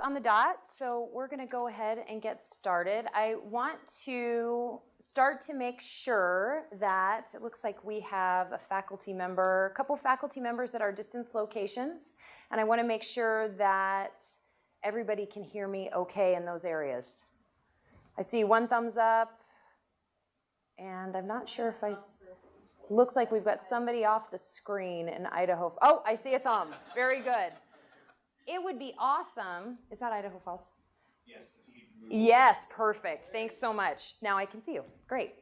on the dot, so we're going to go ahead and get started. I want to start to make sure that it looks like we have a couple faculty members at our distance locations, and I want to make sure that everybody can hear me okay in those areas. I see one thumbs up, and I'm not sure if looks like we've got somebody off the screen in Idaho. Oh, I see a thumb. Very good. It would be awesome. Is that Idaho Falls? Yes. Yes, perfect. Thanks so much. Now I can see you. Great.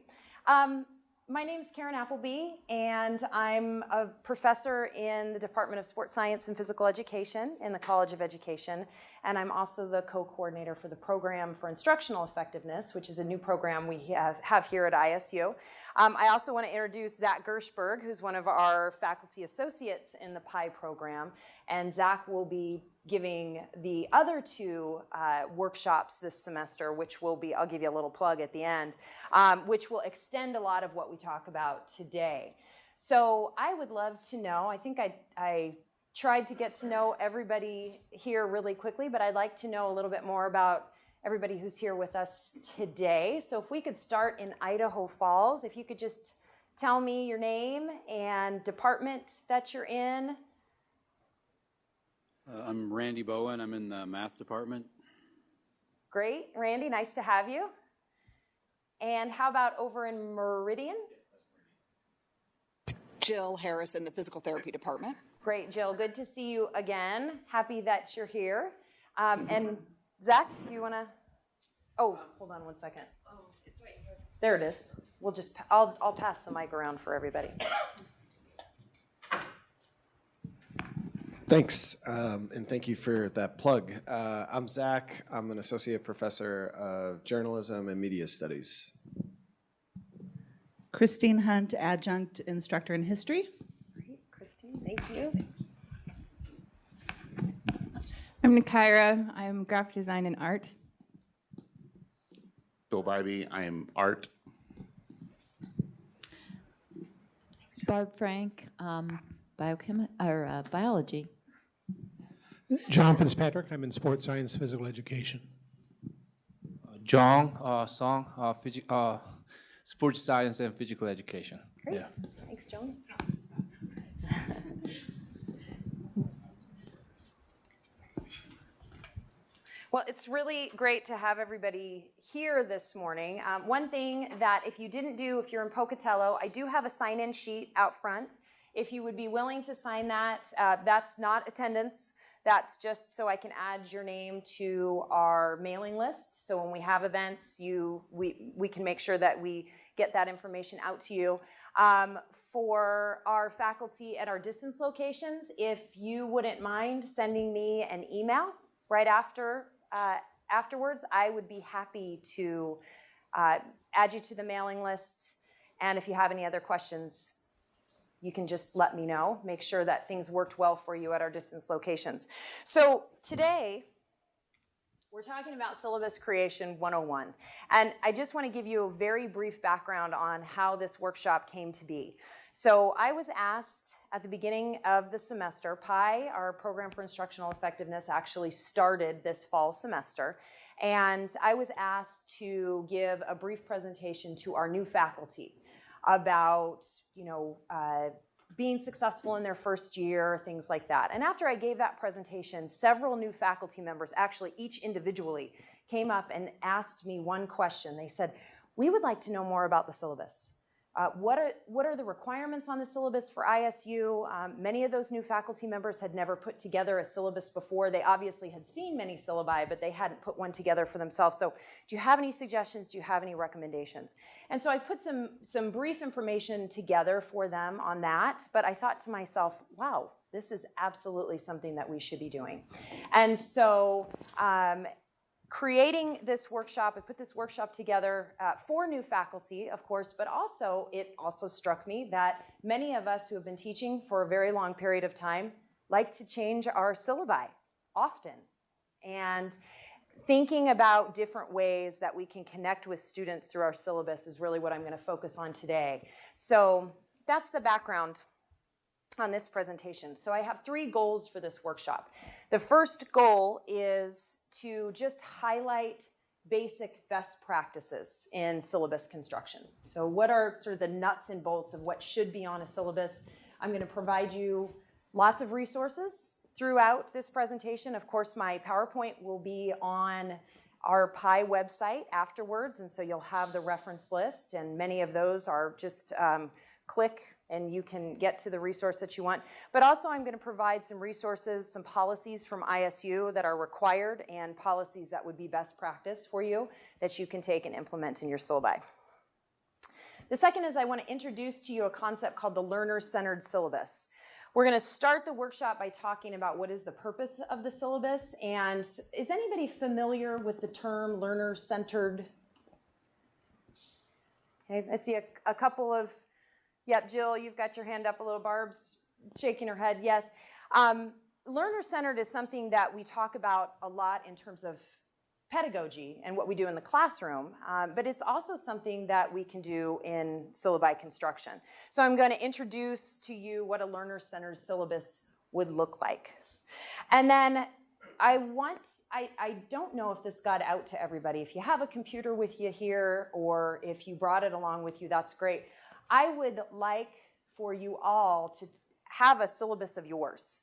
My name is Karen Appleby, and I'm a professor in the Department of Sports Science and Physical Education in the College of Education, and I'm also the co-coordinator for the Program for Instructional Effectiveness, which is a new program we have here at ISU. I also want to introduce Zach Gershberg, who's one of our faculty associates in the PI program, and Zach will be giving the other two workshops this semester, which will be, I'll give you a little plug at the end, which will extend a lot of what we talk about today. So I would love to know, I think I tried to get to know everybody here really quickly, but I'd like to know a little bit more about everybody who's here with us today. So if we could start in Idaho Falls, if you could just tell me your name and department that you're in. I'm Randy Bowen. I'm in the math department. Great. Randy, nice to have you. And how about over in Meridian? Jill Harris in the physical therapy department. Great, Jill. Good to see you again. Happy that you're here. And Zach, do you want to? Oh, hold on one second. Oh, it's right here. There it is. I'll pass the mic around for everybody. Thanks, and thank you for that plug. I'm Zach. I'm an associate professor of journalism and media studies. Christine Hunt, adjunct instructor in history. Great, Christine, thank you. Thanks. I'm Nakaira. I'm graphic design and art. Bill Bybee, I am art. Barb Frank, biology. John Fitzpatrick, I'm in sports science, physical education. John Song, sports science and physical education. Great. Yeah. Thanks, Joan. Well, it's really great to have everybody here this morning. One thing that if you're in Pocatello, I do have a sign-in sheet out front. If you would be willing to sign that, that's not attendance. That's just so I can add your name to our mailing list. So when we have events, we can make sure that we get that information out to you. For our faculty at our distance locations, if you wouldn't mind sending me an email right afterwards, I would be happy to add you to the mailing list. And if you have any other questions, you can just let me know. Make sure that things worked well for you at our distance locations. So today, we're talking about Syllabus Creation 101. And I just want to give you a very brief background on how this workshop came to be. So I was asked at the beginning of the semester, PI, our Program for Instructional Effectiveness, actually started this fall semester. And I was asked to give a brief presentation to our new faculty about, being successful in their first year, things like that. And after I gave that presentation, several new faculty members, actually each individually, came up and asked me one question. They said, we would like to know more about the syllabus. What are the requirements on the syllabus for ISU? Many of those new faculty members had never put together a syllabus before. They obviously had seen many syllabi, but they hadn't put one together for themselves. So do you have any suggestions? Do you have any recommendations? And so I put some brief information together for them on that, but I thought to myself, wow, this is absolutely something that we should be doing. And so creating this workshop, I put this workshop together for new faculty, of course, but also it also struck me that many of us who have been teaching for a very long period of time like to change our syllabi often. And thinking about different ways that we can connect with students through our syllabus is really what I'm going to focus on today. So that's the background. on this presentation. So I have 3 goals for this workshop. The first goal is to just highlight basic best practices in syllabus construction. So what are sort of the nuts and bolts of what should be on a syllabus? I'm going to provide you lots of resources throughout this presentation. Of course, my PowerPoint will be on our PI website afterwards, and so you'll have the reference list, and many of those are just click and you can get to the resource that you want. But also I'm going to provide some resources, some policies from ISU that are required and policies that would be best practice for you that you can take and implement in your syllabi. The second is I want to introduce to you a concept called the learner-centered syllabus. We're going to start the workshop by talking about what is the purpose of the syllabus, and is anybody familiar with the term learner-centered? Okay, I see a couple of, yep, Jill, you've got your hand up a little, Barb's shaking her head, yes. Learner-centered is something that we talk about a lot in terms of pedagogy and what we do in the classroom, but it's also something that we can do in syllabi construction. So I'm going to introduce to you what a learner-centered syllabus would look like. And then I don't know if this got out to everybody. If you have a computer with you here or if you brought it along with you, that's great. I would like for you all to have a syllabus of yours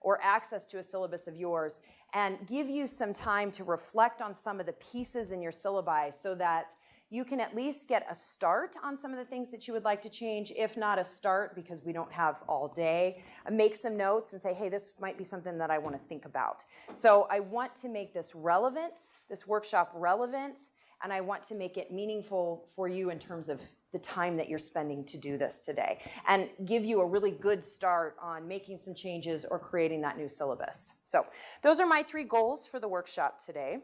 or access to a syllabus of yours and give you some time to reflect on some of the pieces in your syllabi so that you can at least get a start on some of the things that you would like to change, if not a start because we don't have all day. Make some notes and say, hey, this might be something that I want to think about. So I want to make this relevant, this workshop relevant, and I want to make it meaningful for you in terms of the time that you're spending to do this today, and give you a really good start on making some changes or creating that new syllabus. So those are my 3 goals for the workshop today.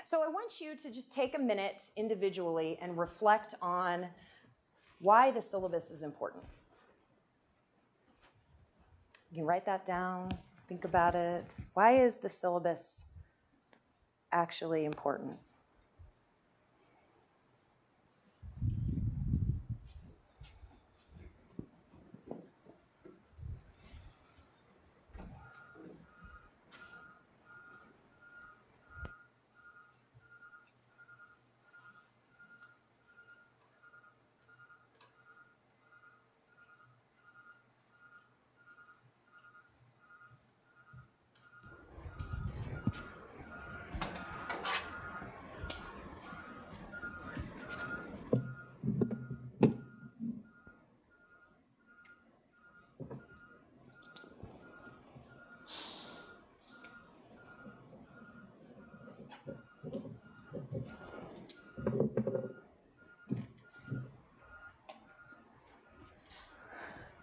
So I want you to just take a minute individually and reflect on why the syllabus is important. You can write that down, think about it. Why is the syllabus actually important?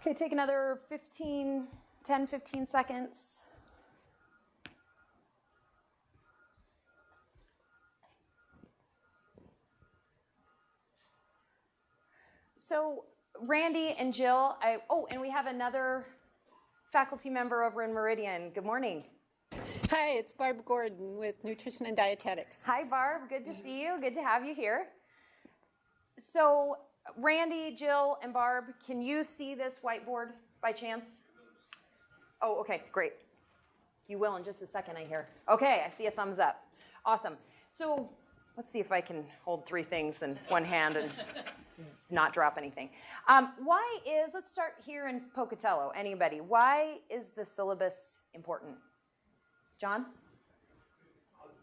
Okay, take another 10, 15 seconds. So Randy and Jill, and we have another faculty member over in Meridian. Good morning. Hi, it's Barb Gordon with Nutrition and Dietetics. Hi, Barb. Good to see you. Good to have you here. So Randy, Jill, and Barb, can you see this whiteboard by chance? Oh, okay, great. You will in just a second, I hear. Okay, I see a thumbs up. Awesome. So let's see if I can hold 3 things in one hand and not drop anything. Let's start here in Pocatello. Anybody, why is the syllabus important? John?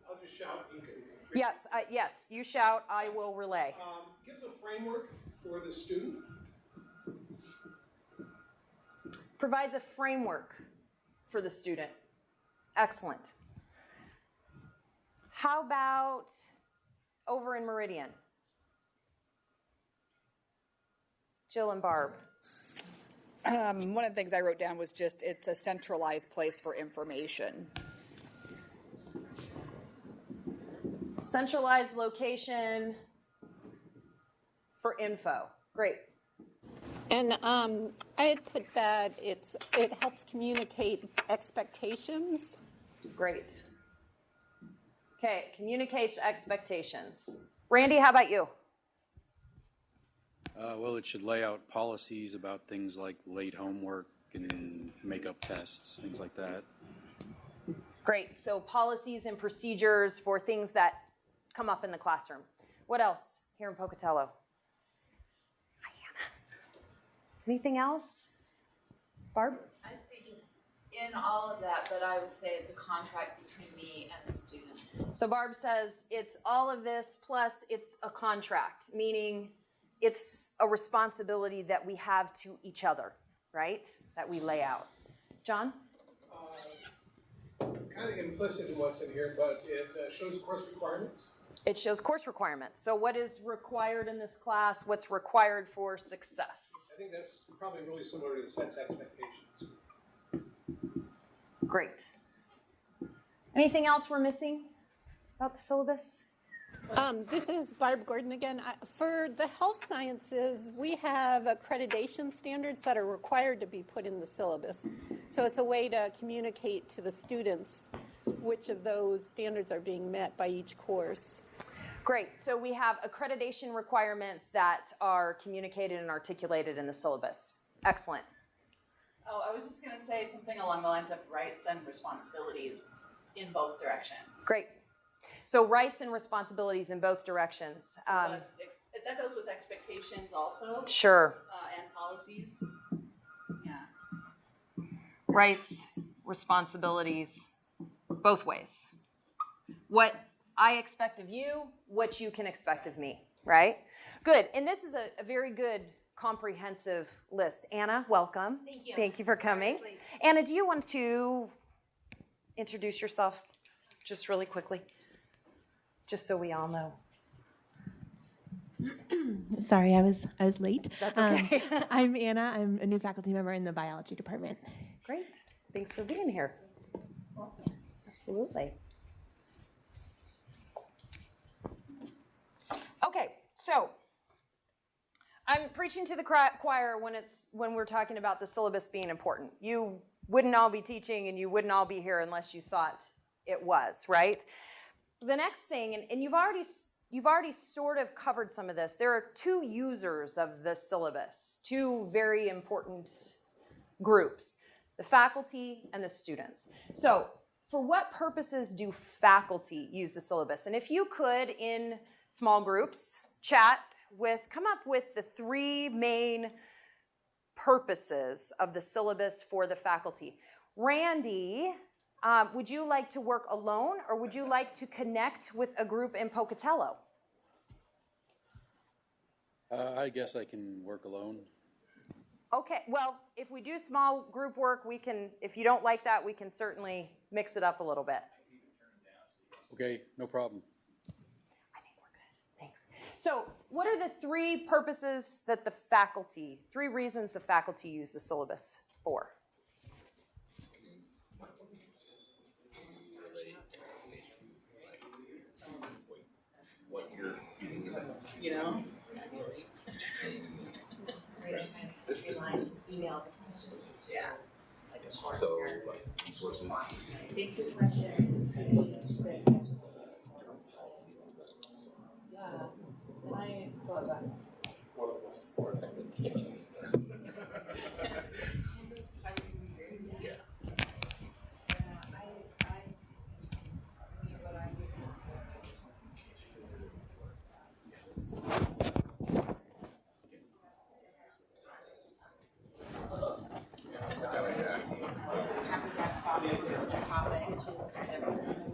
I'll just shout. You can Yes, you shout, I will relay. gives a framework for the student. Provides a framework for the student. Excellent. How about over in Meridian? Jill and Barb. One of the things I wrote down was just it's a centralized place for information. Centralized location for info. Great. And I had put that it helps communicate expectations. Great. Okay, communicates expectations. Randy, how about you? Well, it should lay out policies about things like late homework and makeup tests, things like that. Great. So policies and procedures for things that come up in the classroom. What else here in Pocatello? Hi, Hannah. Anything else? Barb? I think it's in all of that, but I would say it's a contract between me and the student. So Barb says it's all of this plus it's a contract, meaning it's a responsibility that we have to each other, right? That we lay out. John? Kind of implicit in what's in here, but it shows course requirements. It shows course requirements. So what is required in this class? What's required for success? I think that's probably really similar to the sets expectations. Great. Anything else we're missing about the syllabus? This is Barb Gordon again. For the health sciences, we have accreditation standards that are required to be put in the syllabus. So it's a way to communicate to the students which of those standards are being met by each course. Great. So we have accreditation requirements that are communicated and articulated in the syllabus. Excellent. Oh, I was just going to say something along the lines of rights and responsibilities in both directions. Great. So rights and responsibilities in both directions. That goes with expectations also. Sure. And policies. Yeah. Rights, responsibilities, both ways. What I expect of you, what you can expect of me, right? Good. And this is a very good comprehensive list. Anna, welcome. Thank you. Thank you for coming. Anna, do you want to introduce yourself just really quickly? Just so we all know. Sorry, I was late. That's okay. I'm Anna. I'm a new faculty member in the biology department. Great. Thanks for being here. Absolutely. Okay, so I'm preaching to the choir when we're talking about the syllabus being important. You wouldn't all be teaching and you wouldn't all be here unless you thought it was, right? The next thing, and you've already sort of covered some of this, there are two users of the syllabus, two very important groups, the faculty and the students. So for what purposes do faculty use the syllabus? And if you could, in small groups, come up with the three main purposes of the syllabus for the faculty. Randy, would you like to work alone or would you like to connect with a group in Pocatello? I guess I can work alone. Okay, well, if we do small group work, if you don't like that, we can certainly mix it up a little bit. Okay, no problem. I think we're good, thanks. So what are the three purposes that three reasons the faculty use the syllabus for? You know? Yeah. So, like, resources.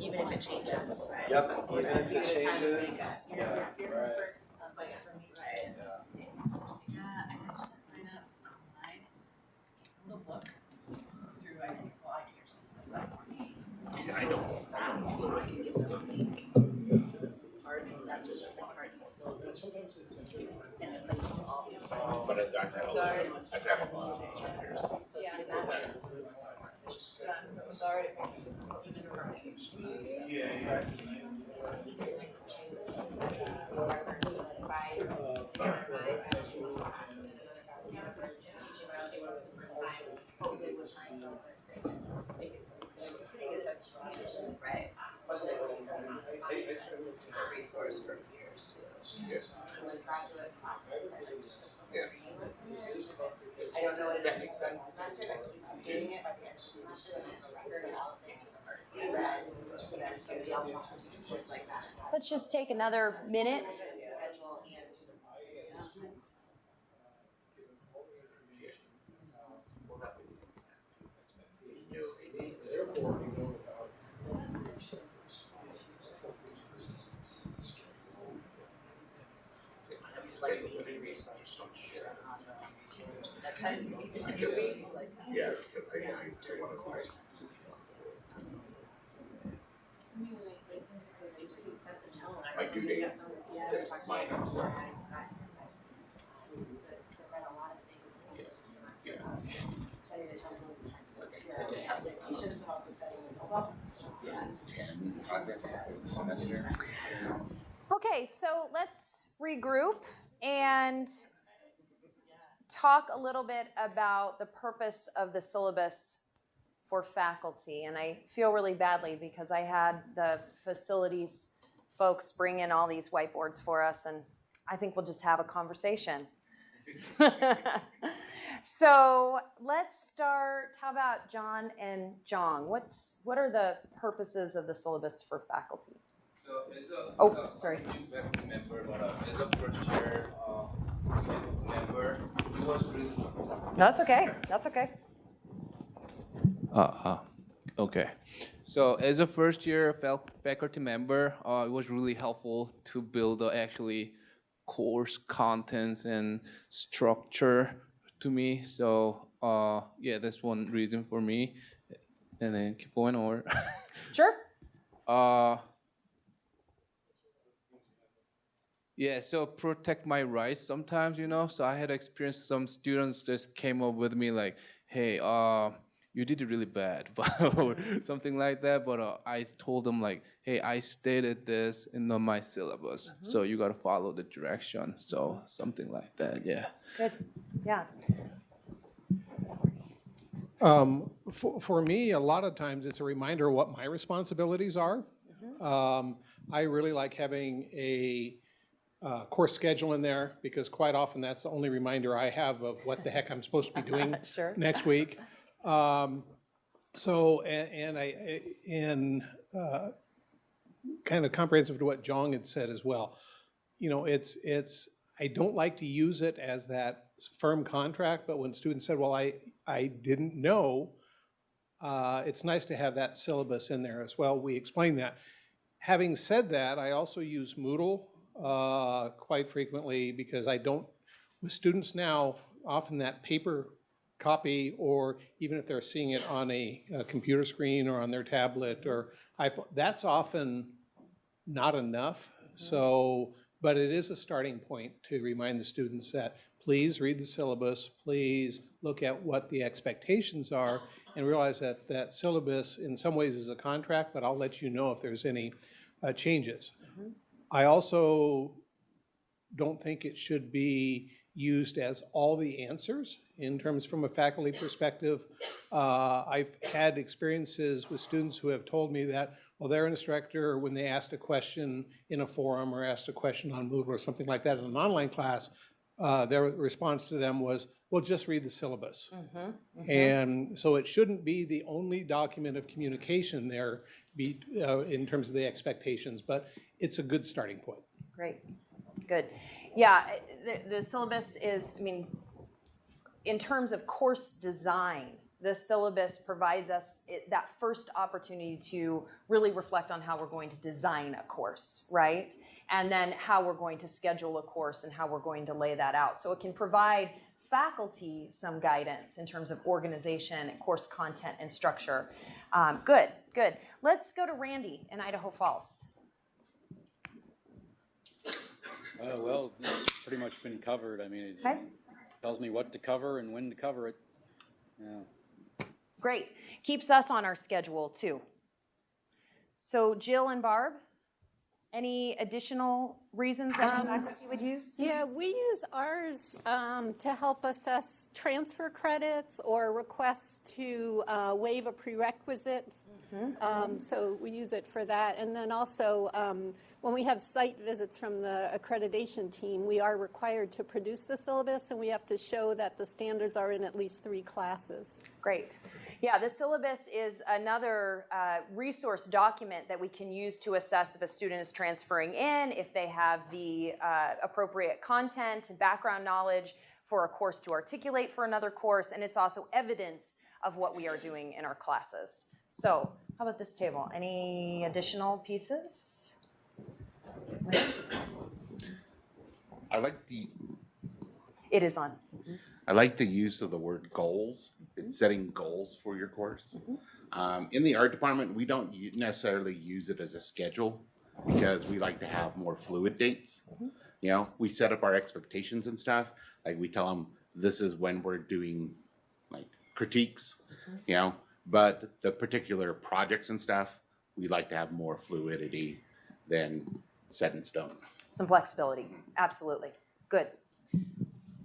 Even if it changes, right? Yep, even if it changes. Yeah, Yeah, right. Yeah, I gotta set mine up online. We'll look through IT, or something like that for me. And so it's I can get something to this department, that's what's the part of the syllabus. And it links to all these. But I've had a lot of instructors. So yeah, that way it's a little more efficient. It's already even for right. It's a resource for peers too. Yes. Graduate classes. else wants to teach a course like that. Let's just take another minute. Schedule and like an easy resource. Because I want to course. My due date is mine, I'm sorry. Okay, so let's regroup and talk a little bit about the purpose of the syllabus for faculty. And I feel really badly because I had the facilities folks bring in all these whiteboards for us, and I think we'll just have a conversation. So let's start. How about John and Jong? What are the purposes of the syllabus for faculty? So sorry. Faculty member, but as a first year member, it was really. That's okay. That's okay. Okay. So as a first year faculty member, it was really helpful to build actually course contents and structure to me. So yeah, that's one reason for me. And then keep going or Sure. Yeah, so protect my rights sometimes, So I had experienced some students just came up with me like, hey, you did it really bad, or something like that. But I told them like, hey, I stated this in my syllabus, so you got to follow the direction. So something like that, yeah. Good. Yeah. For me, a lot of times it's a reminder of what my responsibilities are. I really like having a course schedule in there because quite often that's the only reminder I have of what the heck I'm supposed to be doing Sure. next week. So kind of comprehensive to what Jong had said as well. I don't like to use it as that firm contract, but when students said, well, I didn't know, it's nice to have that syllabus in there as well. We explained that. Having said that, I also use Moodle quite frequently because with students now, often that paper copy, or even if they're seeing it on a computer screen or on their tablet or iPhone, that's often not enough. So, but it is a starting point to remind the students that please read the syllabus, please look at what the expectations are, and realize that that syllabus in some ways is a contract, but I'll let you know if there's any changes. I also don't think it should be used as all the answers in terms from a faculty perspective. I've had experiences with students who have told me that, well, their instructor, when they asked a question in a forum or asked a question on Moodle or something like that in an online class, their response to them was, well, just read the syllabus. And so it shouldn't be the only document of communication there in terms of the expectations, but it's a good starting point. Great. Good. Yeah, the syllabus is, in terms of course design, the syllabus provides us that first opportunity to really reflect on how we're going to design a course, right? And then how we're going to schedule a course and how we're going to lay that out. So it can provide faculty some guidance in terms of organization, course content, and structure. Good. Let's go to Randy in Idaho Falls. Well, it's pretty much been covered. It tells me what to cover and when to cover it. Yeah. Great. Keeps us on our schedule, too. So Jill and Barb? Any additional reasons that the faculty would use? Yeah, we use ours to help assess transfer credits or requests to waive a prerequisite. So we use it for that. And then also, when we have site visits from the accreditation team, we are required to produce the syllabus, and we have to show that the standards are in at least 3 classes. Great. Yeah, the syllabus is another resource document that we can use to assess if a student is transferring in, if they have the appropriate content and background knowledge for a course to articulate for another course, and it's also evidence of what we are doing in our classes. So, how about this table? Any additional pieces? I like the It is on. I like the use of the word goals. It's setting goals for your course. In the art department, we don't necessarily use it as a schedule because we like to have more fluid dates. You know, we set up our expectations and stuff. Like we tell them this is when we're doing like critiques, you know, but the particular projects and stuff, we like to have more fluidity than set in stone. Some flexibility, absolutely. Good.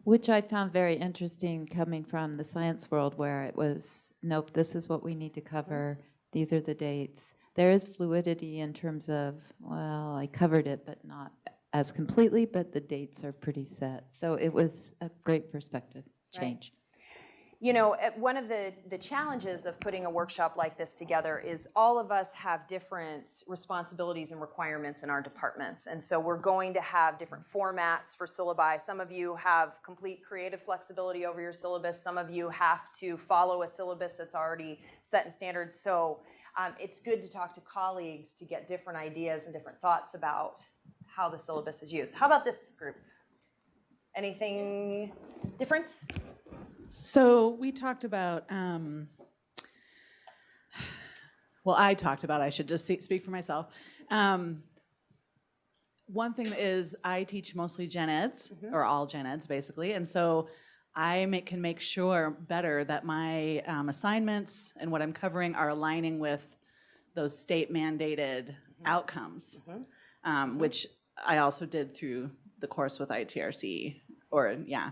Which I found very interesting coming from the science world where it was, nope, this is what we need to cover. These are the dates. There is fluidity in terms of, well, I covered it, but not as completely, but the dates are pretty set. So it was a great perspective change. Right. You know, one of the challenges of putting a workshop like this together is all of us have different responsibilities and requirements in our departments. And so we're going to have different formats for syllabi. Some of you have complete creative flexibility over your syllabus. Some of you have to follow a syllabus that's already set in standards. So it's good to talk to colleagues to get different ideas and different thoughts about how the syllabus is used. How about this group? Anything different? So we talked about, well, I should just speak for myself. One thing is I teach mostly gen eds, or all gen eds basically, and so I can make sure better that my assignments and what I'm covering are aligning with those state mandated outcomes, which I also did through the course with ITRC,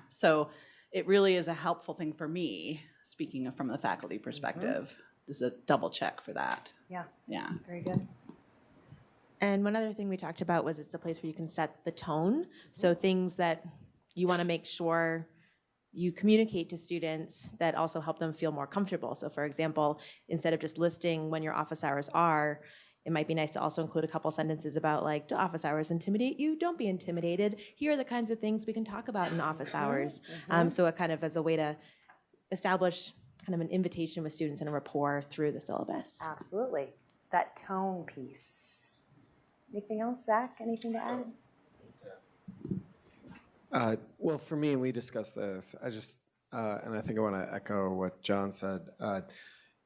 so it really is a helpful thing for me, speaking from the faculty perspective, is a double check for that. Yeah. Yeah. Very good. And one other thing we talked about was it's a place where you can set the tone. So things that you want to make sure you communicate to students that also help them feel more comfortable. So for example, instead of just listing when your office hours are, it might be nice to also include a couple sentences about like, do office hours intimidate you? Don't be intimidated. Here are the kinds of things we can talk about in office hours. So it kind of as a way to establish kind of an invitation with students and a rapport through the syllabus. Absolutely. It's that tone piece. Anything else, Zach? Anything to add? Well, for me, and we discussed this, and I think I want to echo what John said.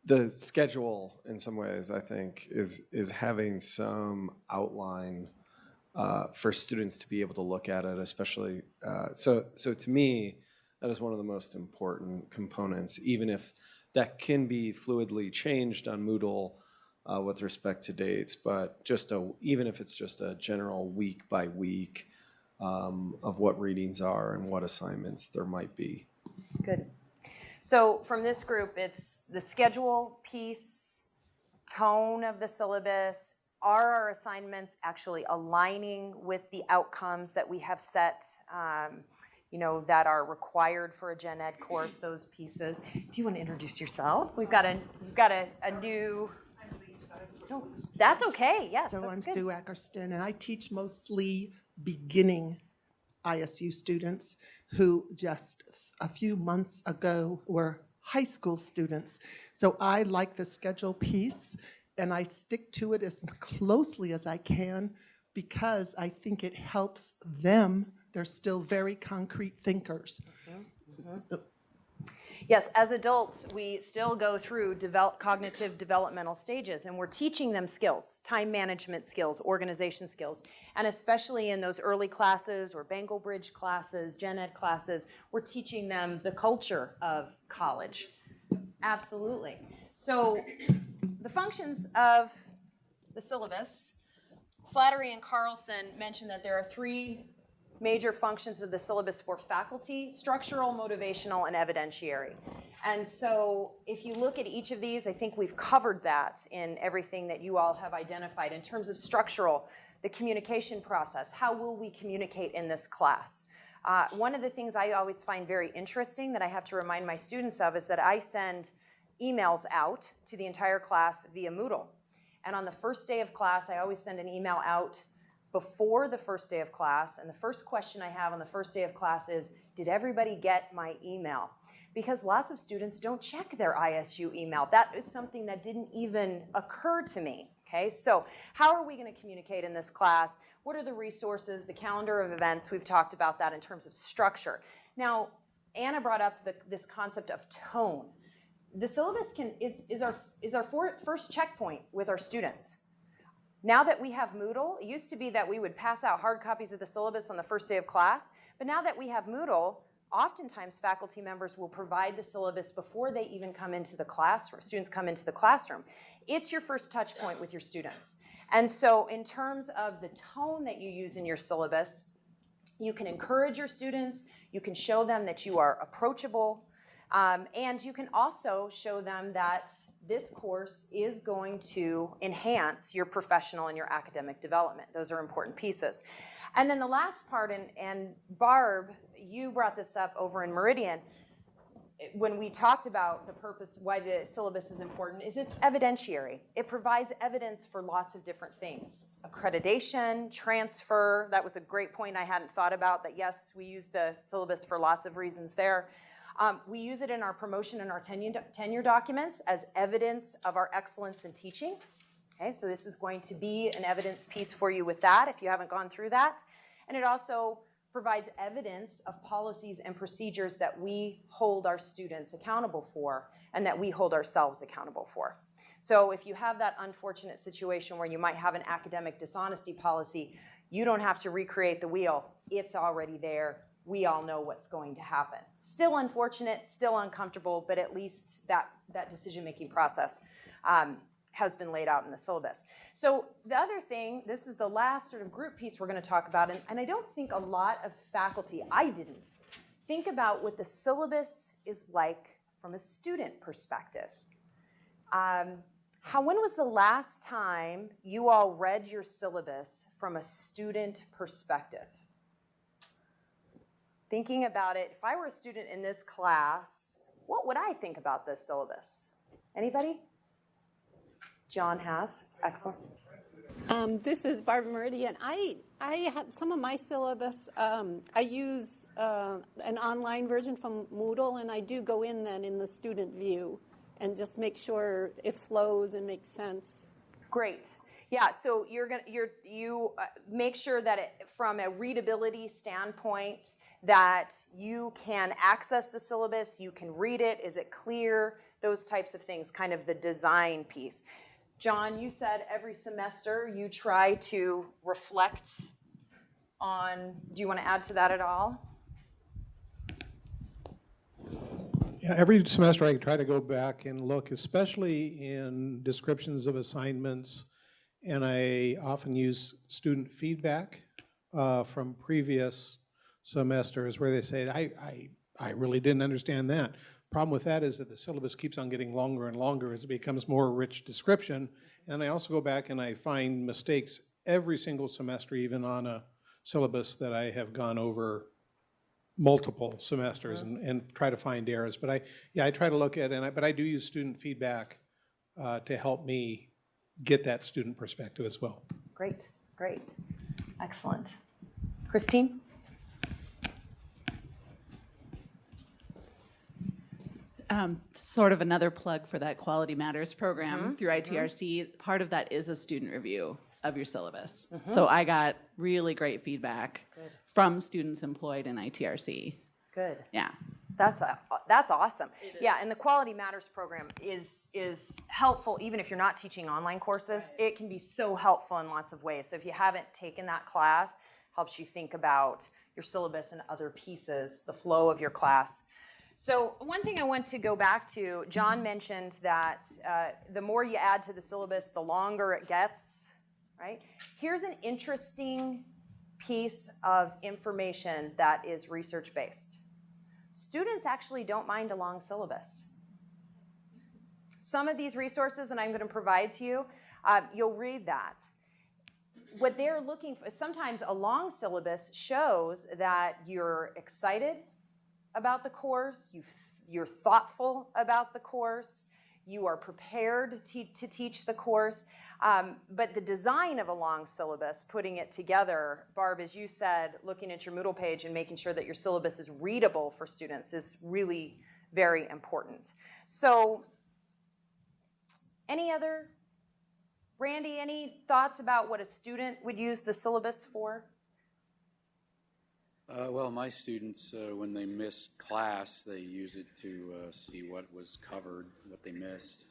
The schedule, in some ways, I think, is having some outline for students to be able to look at it, especially. So to me, that is one of the most important components, even if that can be fluidly changed on Moodle with respect to dates, but even if it's just a general week by week of what readings are and what assignments there might be. Good. So from this group, it's the schedule piece, tone of the syllabus. Are our assignments actually aligning with the outcomes that we have set, that are required for a gen ed course, those pieces? Do you want to introduce yourself? We've got a new... No, that's okay, yes. So that's I'm good. Sue Ackerston, and I teach mostly beginning ISU students who just a few months ago were high school students. So I like the schedule piece, and I stick to it as closely as I can because I think it helps them. They're still very concrete thinkers. Yes, as adults, we still go through cognitive developmental stages, and we're teaching them skills, time management skills, organization skills, and especially in those early classes or Bengal Bridge classes, gen ed classes, we're teaching them the culture of college. Absolutely. So the functions of the syllabus Slattery and Carlson mentioned that there are 3 major functions of the syllabus for faculty: structural, motivational, and evidentiary. And so if you look at each of these, I think we've covered that in everything that you all have identified. In terms of structural, the communication process, how will we communicate in this class? One of the things I always find very interesting that I have to remind my students of is that I send emails out to the entire class via Moodle. And on the first day of class, I always send an email out before the first day of class. And the first question I have on the first day of class is, did everybody get my email? Because lots of students don't check their ISU email. That is something that didn't even occur to me. Okay, so how are we going to communicate in this class? What are the resources, the calendar of events? We've talked about that in terms of structure. Now, Anna brought up this concept of tone. The syllabus is our first checkpoint with our students. Now that we have Moodle, it used to be that we would pass out hard copies of the syllabus on the first day of class, but now that we have Moodle, oftentimes faculty members will provide the syllabus before they even come into the classroom, students come into the classroom. It's your first touch point with your students. And so in terms of the tone that you use in your syllabus, you can encourage your students, you can show them that you are approachable, and you can also show them that this course is going to enhance your professional and your academic development. Those are important pieces. And then the last part, and Barb, you brought this up over in Meridian, when we talked about the purpose, why the syllabus is important, is it's evidentiary. It provides evidence for lots of different things. Accreditation, transfer, that was a great point I hadn't thought about, that yes, we use the syllabus for lots of reasons there. We use it in our promotion and our tenure documents as evidence of our excellence in teaching. Okay, so this is going to be an evidence piece for you with that if you haven't gone through that. And it also provides evidence of policies and procedures that we hold our students accountable for and that we hold ourselves accountable for. So if you have that unfortunate situation where you might have an academic dishonesty policy, you don't have to recreate the wheel. It's already there. We all know what's going to happen. Still unfortunate, still uncomfortable, but at least that decision-making process has been laid out in the syllabus. So the other thing, this is the last sort of group piece we're going to talk about, and I don't think a lot of faculty, I didn't, think about what the syllabus is like from a student perspective. When was the last time you all read your syllabus from a student perspective? Thinking about it, if I were a student in this class, what would I think about this syllabus? Anybody? John has. Excellent. This is Barbara Meridian. I have some of my syllabus. I use an online version from Moodle, and I do go in then in the student view and just make sure it flows and makes sense. Great. Yeah, so you make sure that from a readability standpoint that you can access the syllabus, you can read it, is it clear, those types of things, kind of the design piece. John, you said every semester you try to reflect on, do you want to add to that at all? Yeah, every semester I try to go back and look, especially in descriptions of assignments, and I often use student feedback from previous semesters where they say, I really didn't understand that. Problem with that is that the syllabus keeps on getting longer and longer as it becomes more rich description. And I also go back and I find mistakes every single semester, even on a syllabus that I have gone over multiple semesters and try to find errors. But I try to look at it, but I do use student feedback to help me get that student perspective as well. Great, great. Excellent. Christine? Sort of another plug for that Quality Matters program through ITRC. Part of that is a student review of your syllabus. So I got really great feedback from students employed in ITRC. Good. Yeah. That's awesome. Yeah, and the Quality Matters program is helpful even if you're not teaching online courses. It can be so helpful in lots of ways. So if you haven't taken that class, helps you think about your syllabus and other pieces, the flow of your class. So one thing I want to go back to, John mentioned that the more you add to the syllabus, the longer it gets. right? Here's an interesting piece of information that is research-based. Students actually don't mind a long syllabus. Some of these resources, and I'm going to provide to you, you'll read that. What they're looking for, sometimes a long syllabus shows that you're excited about the course, you're thoughtful about the course, you are prepared to teach the course, but the design of a long syllabus, putting it together, Barb, as you said, looking at your Moodle page and making sure that your syllabus is readable for students is really very important. So, Randy, any thoughts about what a student would use the syllabus for? Well, my students, when they miss class, they use it to see what was covered, what they missed.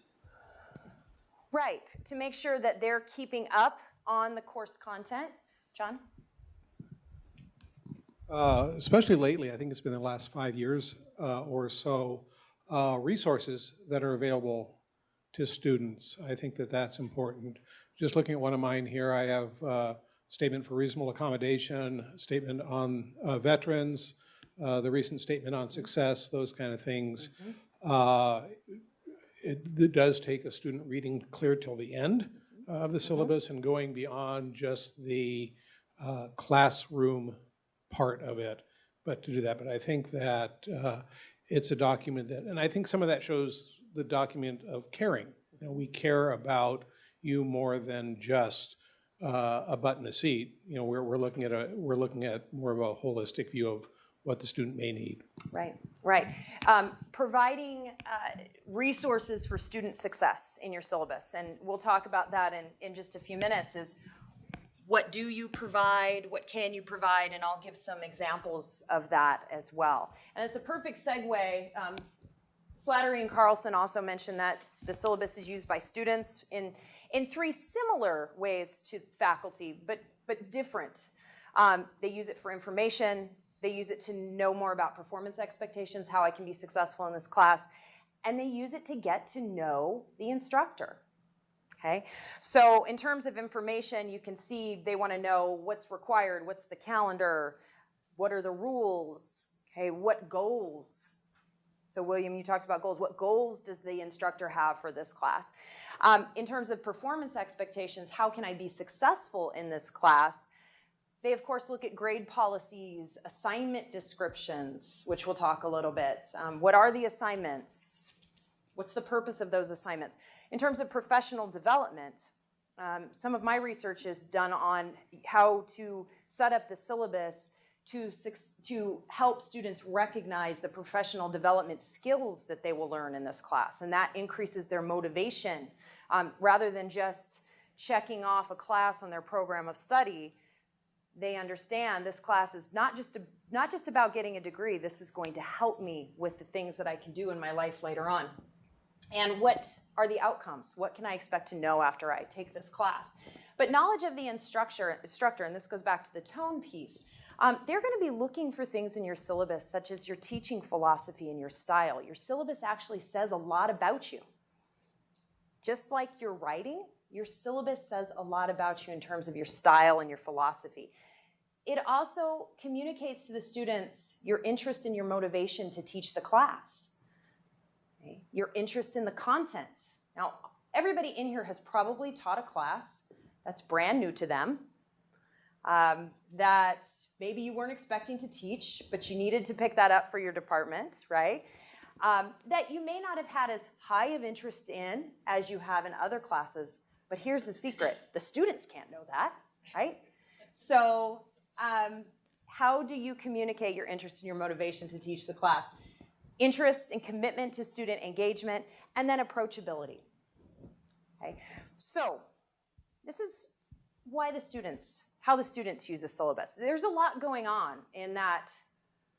Right, to make sure that they're keeping up on the course content. John? Especially lately, I think it's been the last 5 years or so, resources that are available to students. I think that that's important. Just looking at one of mine here, I have a statement for reasonable accommodation, statement on veterans, the recent statement on success, those kind of things. It does take a student reading clear till the end of the syllabus and going beyond just the classroom part of it, but to do that. But I think that it's a document that, and I think some of that shows the document of caring. You know, we care about you more than just a butt in a seat. You know, we're looking at more of a holistic view of what the student may need. Right, right. Providing resources for student success in your syllabus, and we'll talk about that in just a few minutes, is what do you provide, what can you provide, and I'll give some examples of that as well. And it's a perfect segue. Slattery and Carlson also mentioned that the syllabus is used by students in three similar ways to faculty, but different. They use it for information. They use it to know more about performance expectations, how I can be successful in this class, and they use it to get to know the instructor. Okay? So in terms of information, you can see they want to know what's required, what's the calendar, what are the rules, okay, what goals. So William, you talked about goals. What goals does the instructor have for this class? In terms of performance expectations, how can I be successful in this class? They, of course, look at grade policies, assignment descriptions, which we'll talk a little bit. What are the assignments? What's the purpose of those assignments? In terms of professional development, some of my research is done on how to set up the syllabus to help students recognize the professional development skills that they will learn in this class, and that increases their motivation. Rather than just checking off a class on their program of study, they understand this class is not just about getting a degree. This is going to help me with the things that I can do in my life later on. And what are the outcomes? What can I expect to know after I take this class? But knowledge of the instructor, and this goes back to the tone piece, they're going to be looking for things in your syllabus, such as your teaching philosophy and your style. Your syllabus actually says a lot about you. Just like your writing, your syllabus says a lot about you in terms of your style and your philosophy. It also communicates to the students your interest and your motivation to teach the class, okay? Your interest in the content. Now, everybody in here has probably taught a class that's brand new to them, that maybe you weren't expecting to teach, but you needed to pick that up for your department, right? That you may not have had as high of interest in as you have in other classes, but here's the secret. The students can't know that, right? So how do you communicate your interest and your motivation to teach the class? Interest and commitment to student engagement, and then approachability. Okay? So this is how the students use a syllabus. There's a lot going on in that,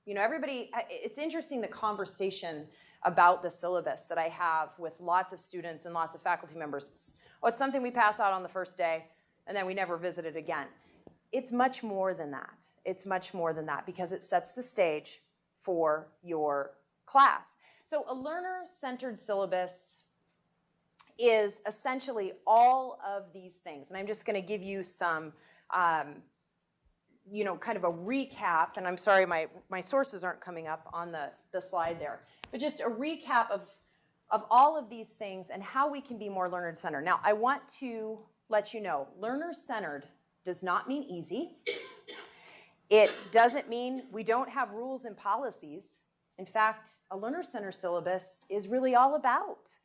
everybody, it's interesting the conversation about the syllabus that I have with lots of students and lots of faculty members. It's something we pass out on the first day, and then we never visit it again. It's much more than that. It's much more than that because it sets the stage for your class. So a learner-centered syllabus is essentially all of these things. And I'm just going to give you some, kind of a recap. And I'm sorry, my sources aren't coming up on the slide there. But just a recap of all of these things and how we can be more learner-centered. Now, I want to let you know, learner-centered does not mean easy. It doesn't mean we don't have rules and policies. In fact, a learner-centered syllabus is really all about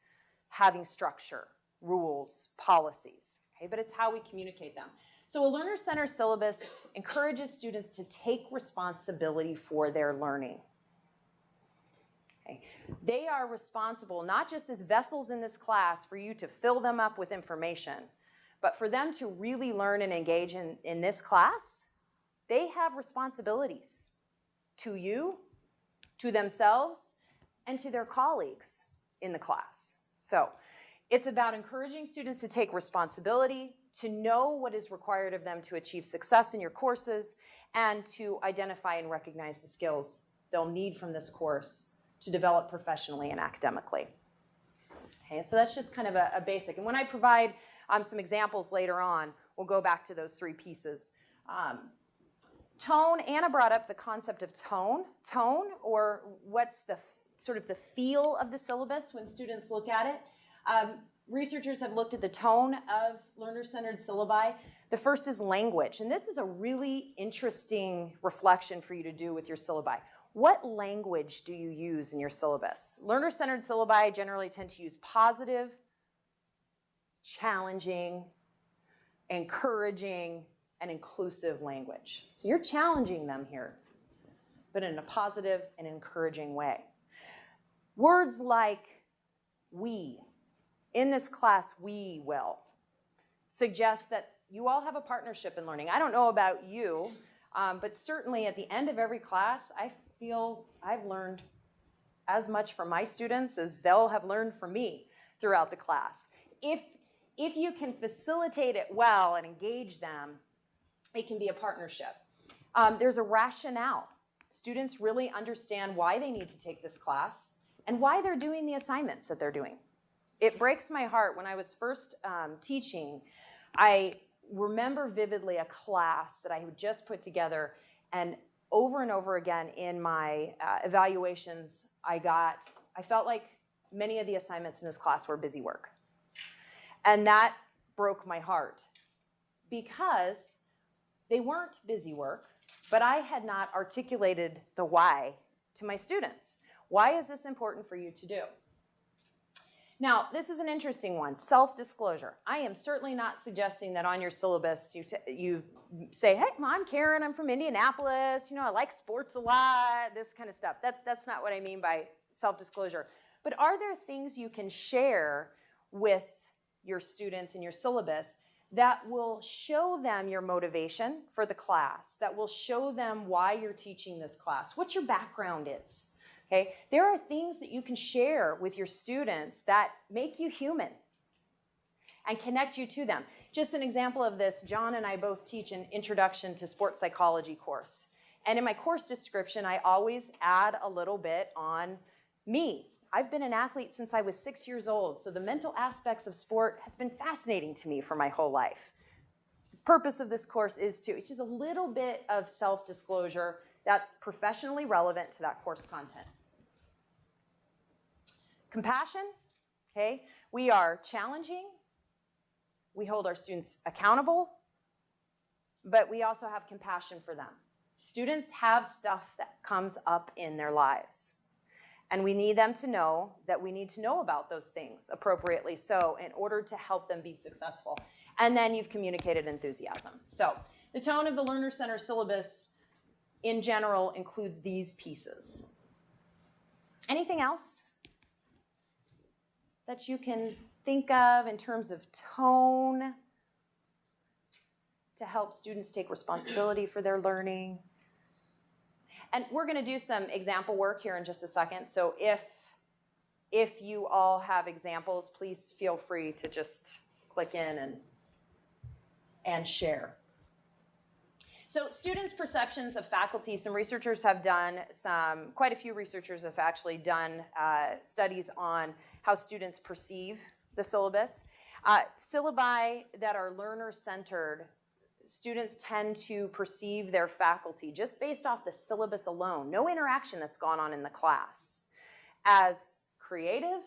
having structure, rules, policies, okay? But it's how we communicate them. So a learner-centered syllabus encourages students to take responsibility for their learning. Okay? They are responsible not just as vessels in this class for you to fill them up with information, but for them to really learn and engage in this class. They have responsibilities to you, to themselves, and to their colleagues in the class. So it's about encouraging students to take responsibility, to know what is required of them to achieve success in your courses, and to identify and recognize the skills they'll need from this course to develop professionally and academically. Okay, so that's just kind of a basic. And when I provide some examples later on, we'll go back to those three pieces. Tone, Anna brought up the concept of tone. Tone, or what's the sort of the feel of the syllabus when students look at it. Researchers have looked at the tone of learner-centered syllabi. The first is language, and this is a really interesting reflection for you to do with your syllabi. What language do you use in your syllabus? Learner-centered syllabi generally tend to use positive, challenging, encouraging, and inclusive language. So you're challenging them here, but in a positive and encouraging way. Words like we, in this class we will, suggest that you all have a partnership in learning. I don't know about you, but certainly at the end of every class, I feel I've learned as much from my students as they'll have learned from me throughout the class. If you can facilitate it well and engage them, it can be a partnership. There's a rationale. Students really understand why they need to take this class and why they're doing the assignments that they're doing. It breaks my heart. When I was first teaching, I remember vividly a class that I had just put together, and over again in my evaluations, I felt like many of the assignments in this class were busy work. And that broke my heart because they weren't busy work, but I had not articulated the why to my students. Why is this important for you to do? Now, this is an interesting one, self-disclosure. I am certainly not suggesting that on your syllabus you say, hey, I'm Karen, I'm from Indianapolis, I like sports a lot, this kind of stuff. That's not what I mean by self-disclosure. But are there things you can share with your students in your syllabus that will show them your motivation for the class, that will show them why you're teaching this class, what your background is? Okay? There are things that you can share with your students that make you human and connect you to them. Just an example of this, John and I both teach an Introduction to Sports Psychology course. And in my course description, I always add a little bit on me. I've been an athlete since I was 6 years old, so the mental aspects of sport has been fascinating to me for my whole life. The purpose of this course is it's just a little bit of self-disclosure that's professionally relevant to that course content. Compassion, okay? We are challenging, we hold our students accountable, but we also have compassion for them. Students have stuff that comes up in their lives. And we need them to know that we need to know about those things appropriately so in order to help them be successful. And then you've communicated enthusiasm. So the tone of the learner-centered syllabus in general includes these pieces. Anything else that you can think of in terms of tone to help students take responsibility for their learning? And we're going to do some example work here in just a second. So if you all have examples, please feel free to just click in and share. So students' perceptions of faculty, some researchers have done quite a few researchers have actually done studies on how students perceive the syllabus. Syllabi that are learner-centered, students tend to perceive their faculty just based off the syllabus alone, no interaction that's gone on in the class, as creative,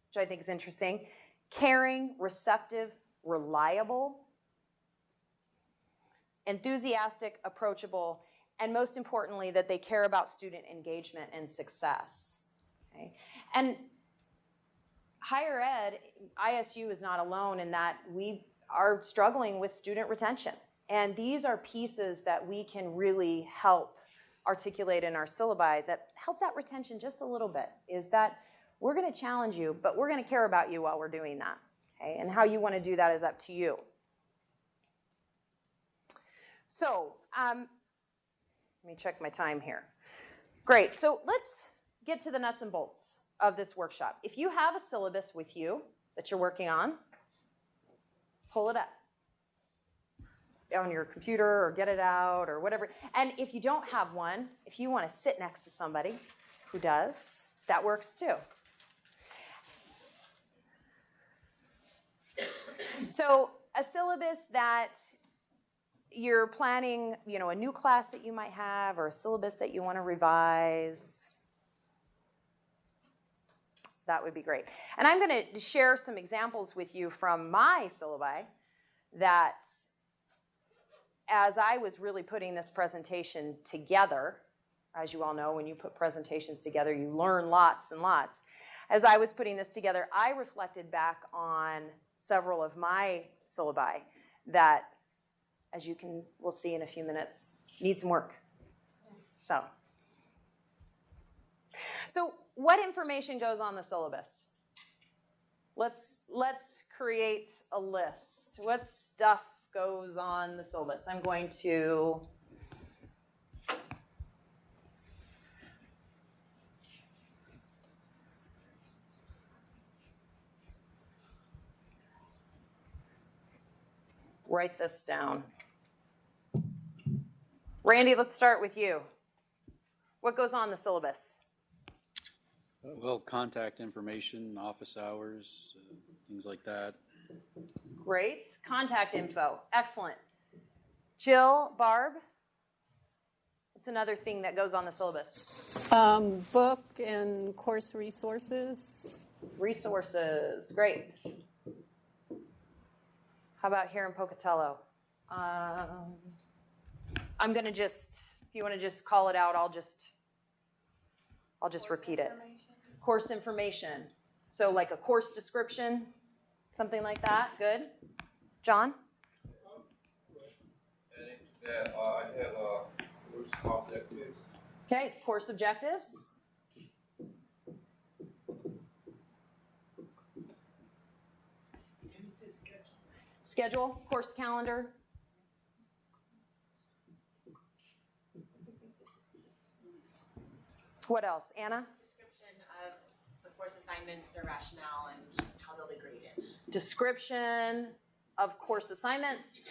which I think is interesting, caring, receptive, reliable, enthusiastic, approachable, and most importantly, that they care about student engagement and success. Okay? And higher ed, ISU is not alone in that we are struggling with student retention. And these are pieces that we can really help articulate in our syllabi that help that retention just a little bit, is that we're going to challenge you, but we're going to care about you while we're doing that. Okay? And how you want to do that is up to you. So, let me check my time here. Great, so let's get to the nuts and bolts of this workshop. If you have a syllabus with you that you're working on, pull it up on your computer or get it out or whatever. And if you don't have one, if you want to sit next to somebody who does, that works too. So a syllabus that you're planning, a new class that you might have or a syllabus that you want to revise, that would be great. And I'm going to share some examples with you from my syllabi that, as I was really putting this presentation together, as you all know, when you put presentations together, you learn lots and lots. As I was putting this together, I reflected back on several of my syllabi that, as we'll see in a few minutes, need some work. So what information goes on the syllabus? Let's create a list. What stuff goes on the syllabus? I'm going to write this down. Randy, let's start with you. What goes on the syllabus? Well, contact information, office hours, things like that. Great. Contact info. Excellent. Jill, Barb? What's another thing that goes on the syllabus? Book and course resources. Resources. Great. How about here in Pocatello? I'm going to just, if you want to just call it out, I'll just repeat it. Course information. So like a course description, something like that. Good. John? I have course objectives. Okay, course objectives. Schedule, course calendar. What else? Anna? Description of the course assignments, their rationale, and how they'll be graded. Description of course assignments.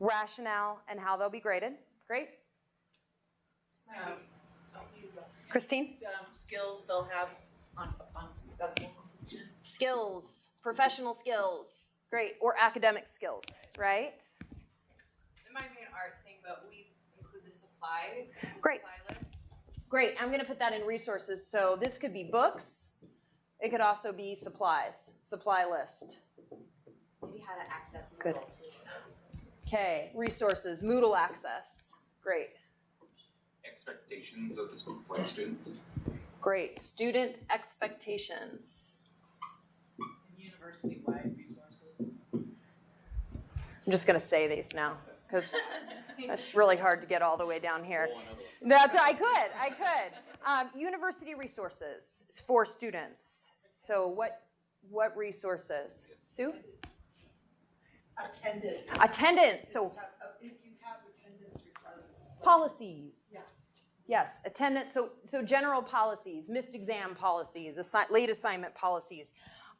Rationale and how they'll be graded. Great. Christine? Skills they'll have on successful completion. Skills, professional skills. Great. Or academic skills, right? It might be an art thing, but we include the supplies. Great. Supply list. Great. I'm going to put that in resources. So this could be books. It could also be supplies, supply list. Maybe how to access Moodle Good. too. Resources. Okay, resources, Moodle access. Great. Expectations of the school for the students. Great. Student expectations. University-wide resources. I'm just going to say these now because that's really hard to get all the way down here. I could. University resources for students. So what resources? Sue? Attendance. Attendance. So If you have attendance requirements. policies. Yeah. Yes, attendance. So general policies, missed exam policies, late assignment policies,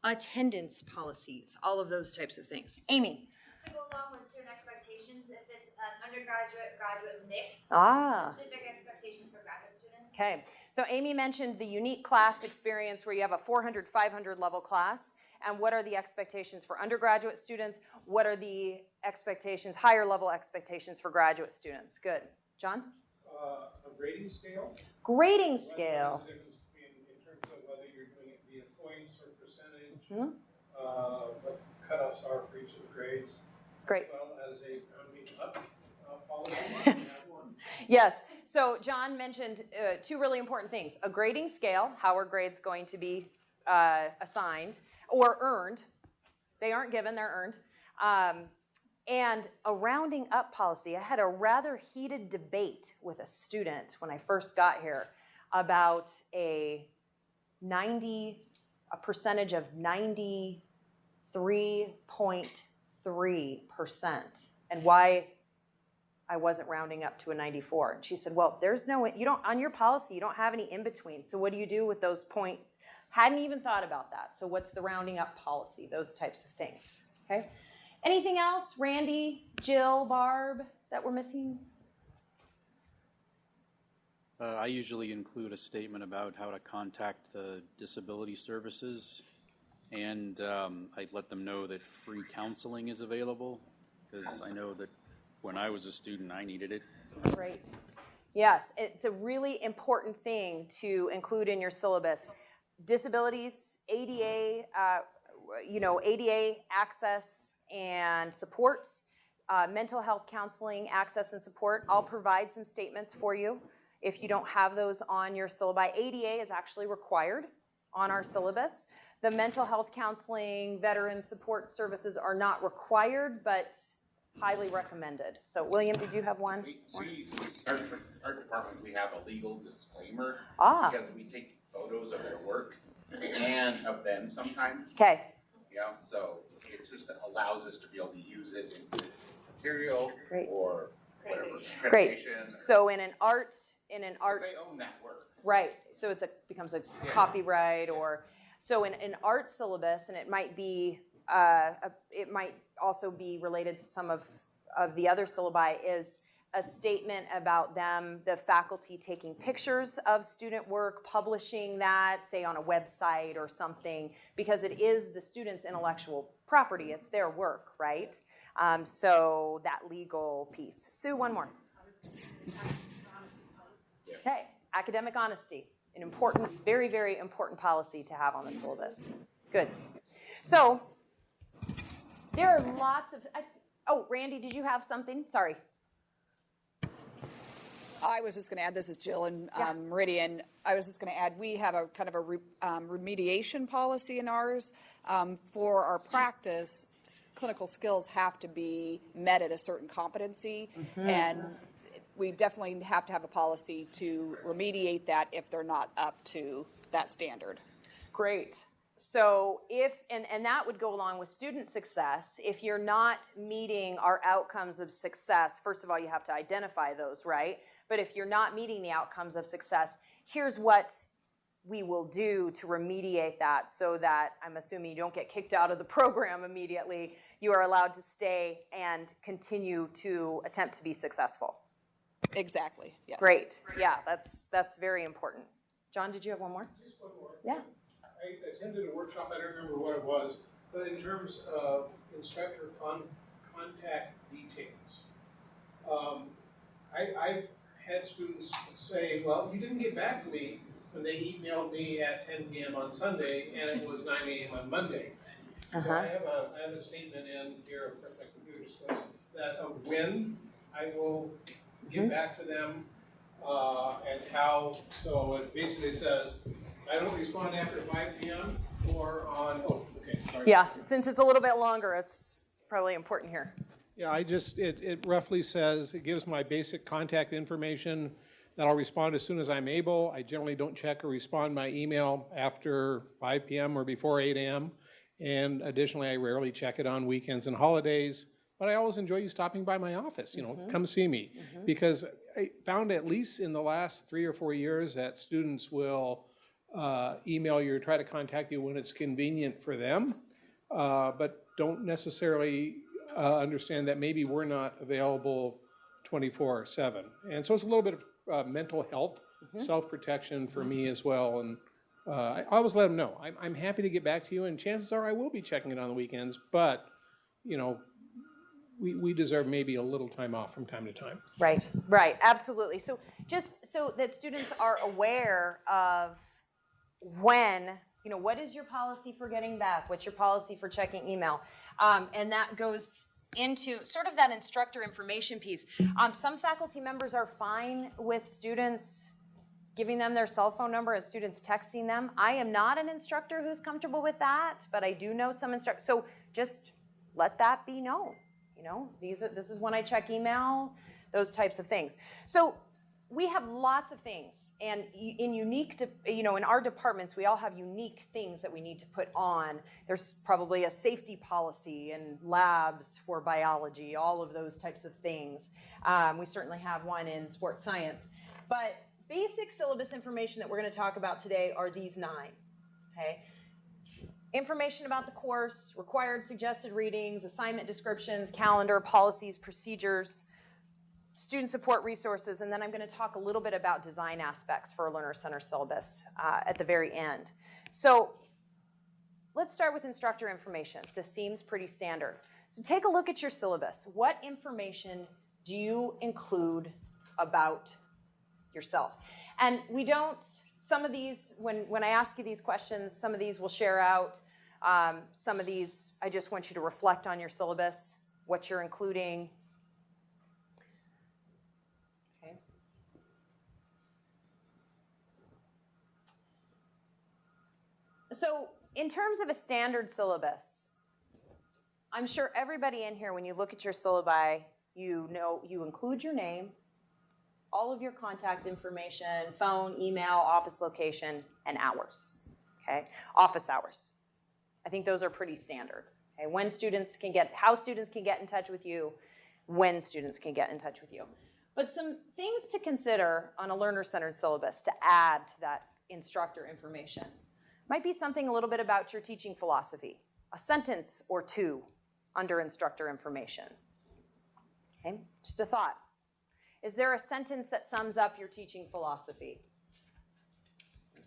attendance policies, all of those types of things. Amy. To go along with student expectations, if it's an undergraduate, graduate mix, Ah. specific expectations for graduate students. Okay, so Amy mentioned the unique class experience where you have a 400, 500 level class, and what are the expectations for undergraduate students? What are the expectations, higher level expectations for graduate students? Good. John? A grading scale. Grading scale. What's the difference between, in terms of whether you're doing it via points or percentage, what cutoffs are for each of the grades? Great. As well as a rounding up policy. Yes. Yes. So John mentioned two really important things. A grading scale, how are grades going to be assigned or earned? They aren't given, they're earned. And a rounding up policy. I had a rather heated debate with a student when I first got here about a percentage of 93.3% and why I wasn't rounding up to a 94. And she said, well, there's no, you don't, on your policy, you don't have any in between. So what do you do with those points? Hadn't even thought about that. So what's the rounding up policy? Those types of things, okay? Anything else, Randy, Jill, Barb, that we're missing? I usually include a statement about how to contact the disability services, and I let them know that free counseling is available, because I know that when I was a student, I needed it. Great. Yes, it's a really important thing to include in your syllabus. Disabilities, ADA, ADA access and support, mental health counseling, access and support. I'll provide some statements for you if you don't have those on your syllabi. ADA is actually required on our syllabus. The mental health counseling, veteran support services are not required, but highly recommended. So, William, did you have one? Our department, we have a legal disclaimer because we take photos of their work and of them sometimes. Okay. Yeah, so it just allows us to be able to use it in material or whatever. Great. So in an art, they own that work. right? So becomes a copyright, or so in an art syllabus, and it might be it might also be related to some of the other syllabi, is a statement about them, the faculty taking pictures of student work, publishing that, say on a website or something, because it is the student's intellectual property, it's their work, right? So that legal piece. Sue, one more. Okay, academic honesty, an important, very, very important policy to have on the syllabus. Good. So there are lots of, oh, Randy, did you have something? Sorry. I was just going to add, this is Jill and Meridian. I was just going to add, we have a kind of a remediation policy in ours. For our practice, clinical skills have to be met at a certain competency, and we definitely have to have a policy to remediate that if they're not up to that standard. Great. So if, and that would go along with student success, if you're not meeting our outcomes of success, first of all, you have to identify those, right? But if you're not meeting the outcomes of success, here's what we will do to remediate that so that, I'm assuming you don't get kicked out of the program immediately, you are allowed to stay and continue to attempt to be successful. Exactly, yes. Great, yeah, that's very important. John, did you have one more? Just one more. Yeah. I attended a workshop, I don't remember what it was, but in terms of instructor contact details, I've had students say, well, you didn't get back to me when they emailed me at 10 p.m. on Sunday and it was 9 a.m. on Monday. So I have a statement in here, my computer displays, that of when I will get back to them and how. So it basically says, I don't respond after 5 p.m. or on, sorry. Yeah, since it's a little bit longer, it's probably important here. Yeah, it roughly says, it gives my basic contact information that I'll respond as soon as I'm able. I generally don't check or respond my email after 5 p.m. or before 8 a.m. And additionally, I rarely check it on weekends and holidays. But I always enjoy you stopping by my office, come see me. Because I found, at least in the last 3 or 4 years, that students will email you or try to contact you when it's convenient for them, but don't necessarily understand that maybe we're not available 24/7. And so it's a little bit of mental health self-protection for me as well. And I always let them know, I'm happy to get back to you, and chances are I will be checking it on the weekends, but, you know, we deserve maybe a little time off from time to time. Right, right, absolutely. So just so that students are aware of when, you know, what is your policy for getting back? What's your policy for checking email? And that goes into sort of that instructor information piece. Some faculty members are fine with students giving them their cell phone number and students texting them. I am not an instructor who's comfortable with that, but I do know some instructors. So just let that be known. You know, this is when I check email, those types of things. So we have lots of things, and in our departments, we all have unique things that we need to put on. There's probably a safety policy and labs for biology, all of those types of things. We certainly have one in sports science. But basic syllabus information that we're going to talk about today are these 9, okay? Information about the course, required suggested readings, assignment descriptions, calendar, policies, procedures, student support resources, and then I'm going to talk a little bit about design aspects for a learner-centered syllabus at the very end. So let's start with instructor information. This seems pretty standard. So take a look at your syllabus. What information do you include about yourself? And we don't, some of these, when I ask you these questions, some of these we'll share out. Some of these, I just want you to reflect on your syllabus, what you're including. Okay. So in terms of a standard syllabus, I'm sure everybody in here, when you look at your syllabi, you know you include your name, all of your contact information, phone, email, office location, and hours, okay? Office hours. I think those are pretty standard, okay? How students can get in touch with you, when students can get in touch with you. But some things to consider on a learner-centered syllabus to add to that instructor information might be something a little bit about your teaching philosophy, a sentence or two under instructor information, okay? Just a thought. Is there a sentence that sums up your teaching philosophy?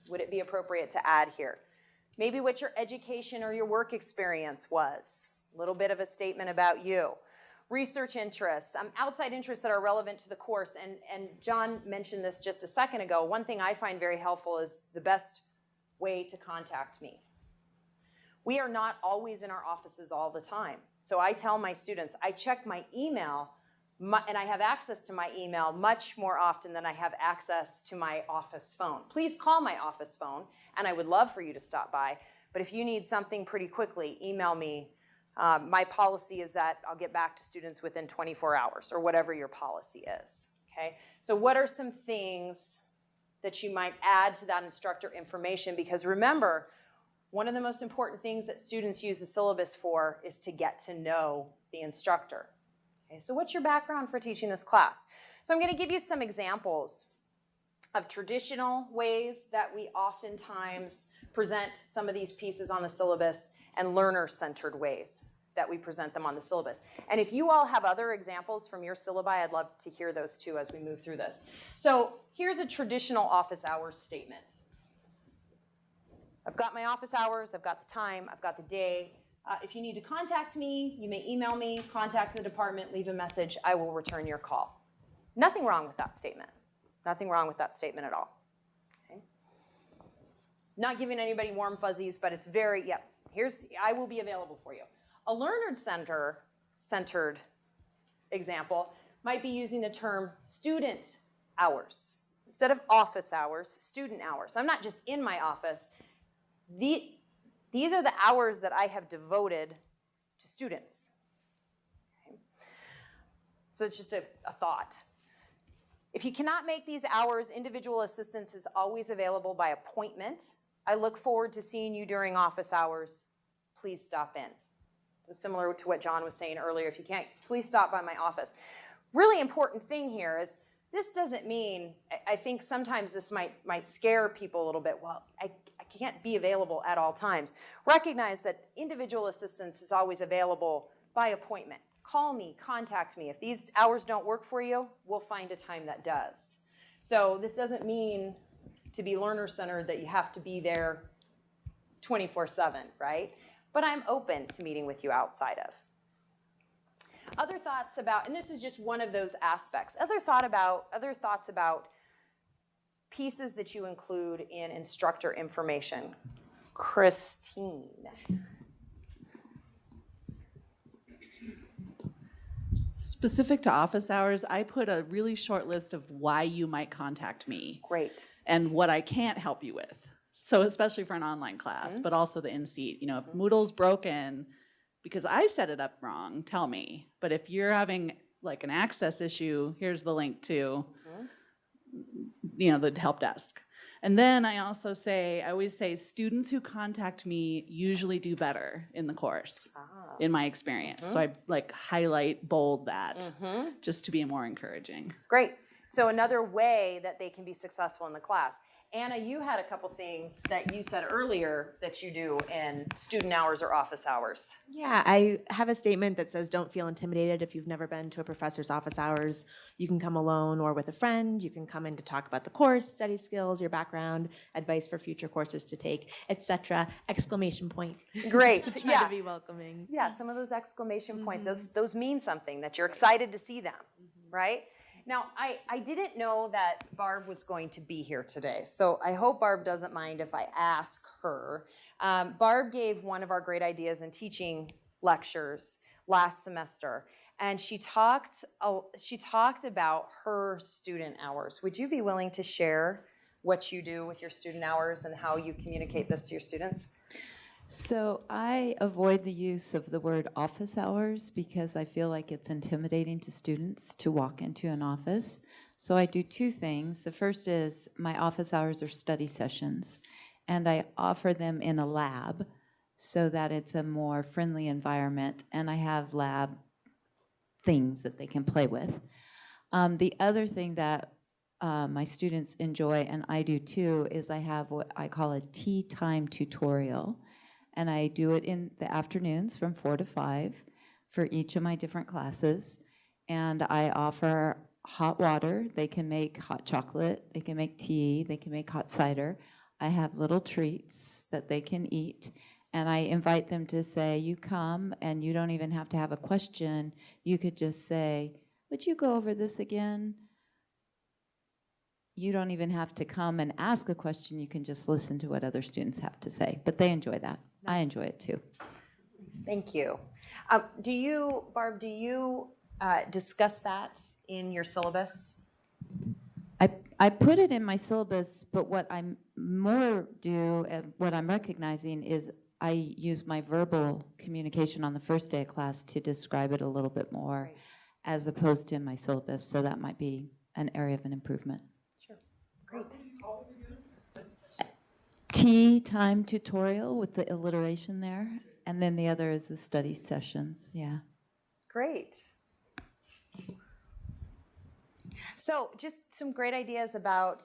Would it be appropriate to add here? Maybe what your education or your work experience was. A little bit of a statement about you. Research interests, outside interests that are relevant to the course. And John mentioned this just a second ago. One thing I find very helpful is the best way to contact me. We are not always in our offices all the time. So I tell my students, I check my email and I have access to my email much more often than I have access to my office phone. Please call my office phone, and I would love for you to stop by. But if you need something pretty quickly, email me. My policy is that I'll get back to students within 24 hours, or whatever your policy is, okay? So what are some things that you might add to that instructor information? Because remember, one of the most important things that students use the syllabus for is to get to know the instructor. Okay, so what's your background for teaching this class? So I'm going to give you some examples of traditional ways that we oftentimes present some of these pieces on the syllabus and learner-centered ways that we present them on the syllabus. And if you all have other examples from your syllabi, I'd love to hear those too as we move through this. So here's a traditional office hours statement. I've got my office hours, I've got the time, I've got the day. If you need to contact me, you may email me, contact the department, leave a message, I will return your call. Nothing wrong with that statement. Nothing wrong with that statement at all. Okay? Not giving anybody warm fuzzies, but it's very, I will be available for you. A learner-centered example might be using the term student hours. Instead of office hours, student hours. I'm not just in my office. These are the hours that I have devoted to students. Okay? So it's just a thought. If you cannot make these hours, individual assistance is always available by appointment. I look forward to seeing you during office hours. Please stop in. Similar to what John was saying earlier, if you can't, please stop by my office. Really important thing here is this doesn't mean, I think sometimes this might scare people a little bit. Well, I can't be available at all times. Recognize that individual assistance is always available by appointment. Call me, contact me. If these hours don't work for you, we'll find a time that does. So this doesn't mean to be learner-centered that you have to be there 24/7, right? But I'm open to meeting with you outside of. Other thoughts about, and this is just one of those aspects, other thoughts about pieces that you include in instructor information. Christine. Specific to office hours, I put a really short list of why you might contact me. Great. And what I can't help you with. So especially for an online class, but also the in-seat. You know, if Moodle's broken because I set it up wrong, tell me. But if you're having like an access issue, here's the link to, you know, the help desk. And then I always say students who contact me usually do better in the course, in my experience. So I like highlight, bold that just to be more encouraging. Great. So another way that they can be successful in the class. Anna, you had a couple things that you said earlier that you do in student hours or office hours. Yeah, I have a statement that says don't feel intimidated if you've never been to a professor's office hours. You can come alone or with a friend. You can come in to talk about the course, study skills, your background, advice for future courses to take, etc. Exclamation point. Great. Try to be welcoming. Yeah, some of those exclamation points, those mean something, that you're excited to see them, right? Now, I didn't know that Barb was going to be here today, so I hope Barb doesn't mind if I ask her. Barb gave one of our great ideas in teaching lectures last semester, and she talked about her student hours. Would you be willing to share what you do with your student hours and how you communicate this to your students? So I avoid the use of the word office hours because I feel like it's intimidating to students to walk into an office. So I do two things. The first is my office hours are study sessions, and I offer them in a lab so that it's a more friendly environment, and I have lab things that they can play with. The other thing that my students enjoy, and I do too, is I have what I call a tea time tutorial. And I do it in the afternoons from 4 to 5 for each of my different classes. And I offer hot water. They can make hot chocolate. They can make tea. They can make hot cider. I have little treats that they can eat. And I invite them to say, you come, and you don't even have to have a question. You could just say, would you go over this again? You don't even have to come and ask a question. You can just listen to what other students have to say. But they enjoy that. I enjoy it too. Thank you. Barb, do you discuss that in your syllabus? I put it in my syllabus, but what I more do, and what I'm recognizing is I use my verbal communication on the first day of class to describe it a little bit more, as opposed to in my syllabus. So that might be an area of an improvement. Sure. Great. Tea time tutorial with the alliteration there, and then the other is the study sessions. Yeah. Great. So just some great ideas about,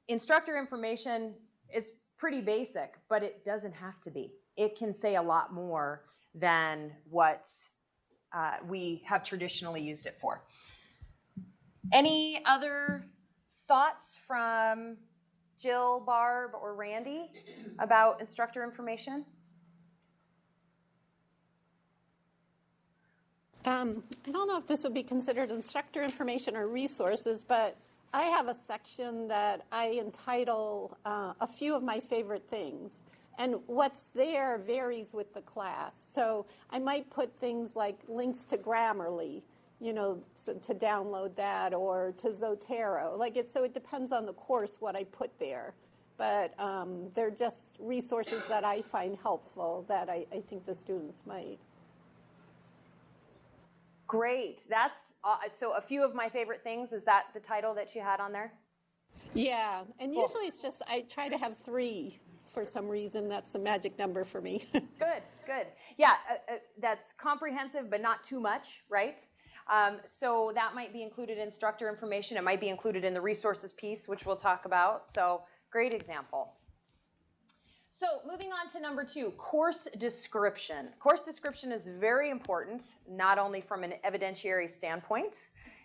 instructor information is pretty basic, but it doesn't have to be. It can say a lot more than what we have traditionally used it for. Any other thoughts from Jill, Barb, or Randy about instructor information? I don't know if this would be considered instructor information or resources, but I have a section that I entitle a few of my favorite things. And what's there varies with the class. So I might put things like links to Grammarly, to download that, or to Zotero. So it depends on the course what I put there. But they're just resources that I find helpful that I think the students might. Great. That's so a few of my favorite things. Is that the title that you had on there? Yeah, and Cool. usually it's just I try to have 3 for some reason. That's a magic number for me. Good. Yeah, that's comprehensive, but not too much, right? So that might be included in instructor information. It might be included in the resources piece, which we'll talk about. So great example. So moving on to number 2, course description. Course description is very important, not only from an evidentiary standpoint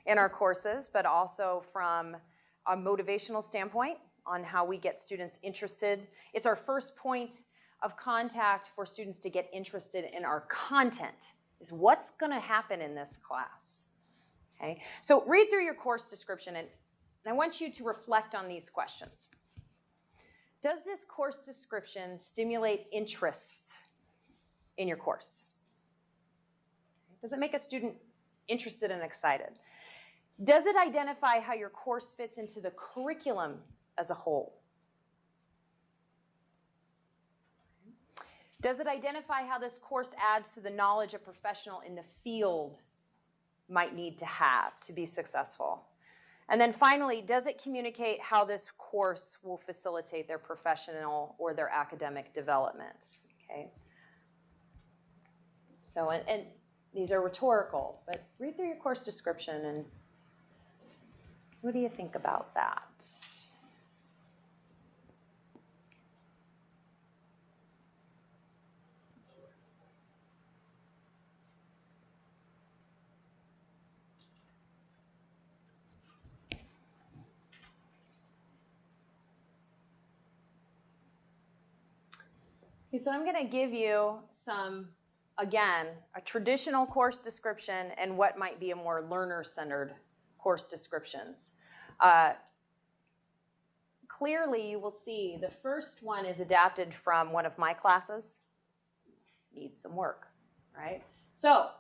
in our courses, but also from a motivational standpoint on how we get students interested. It's our first point of contact for students to get interested in our content, is what's gonna happen in this class, okay? So read through your course description and I want you to reflect on these questions. Does this course description stimulate interest in your course? Does it make a student interested and excited? Does it identify how your course fits into the curriculum as a whole? Does it identify how this course adds to the knowledge a professional in the field might need to have to be successful? And then finally, does it communicate how this course will facilitate their professional or their academic development? Okay. So, and these are rhetorical, but read through your course description and what do you think about that? Okay, so I'm going to give you some, again, a traditional course description and what might be a more learner-centered course descriptions. Clearly, you will see the first one is adapted from one of my classes. Needs some work, right? So,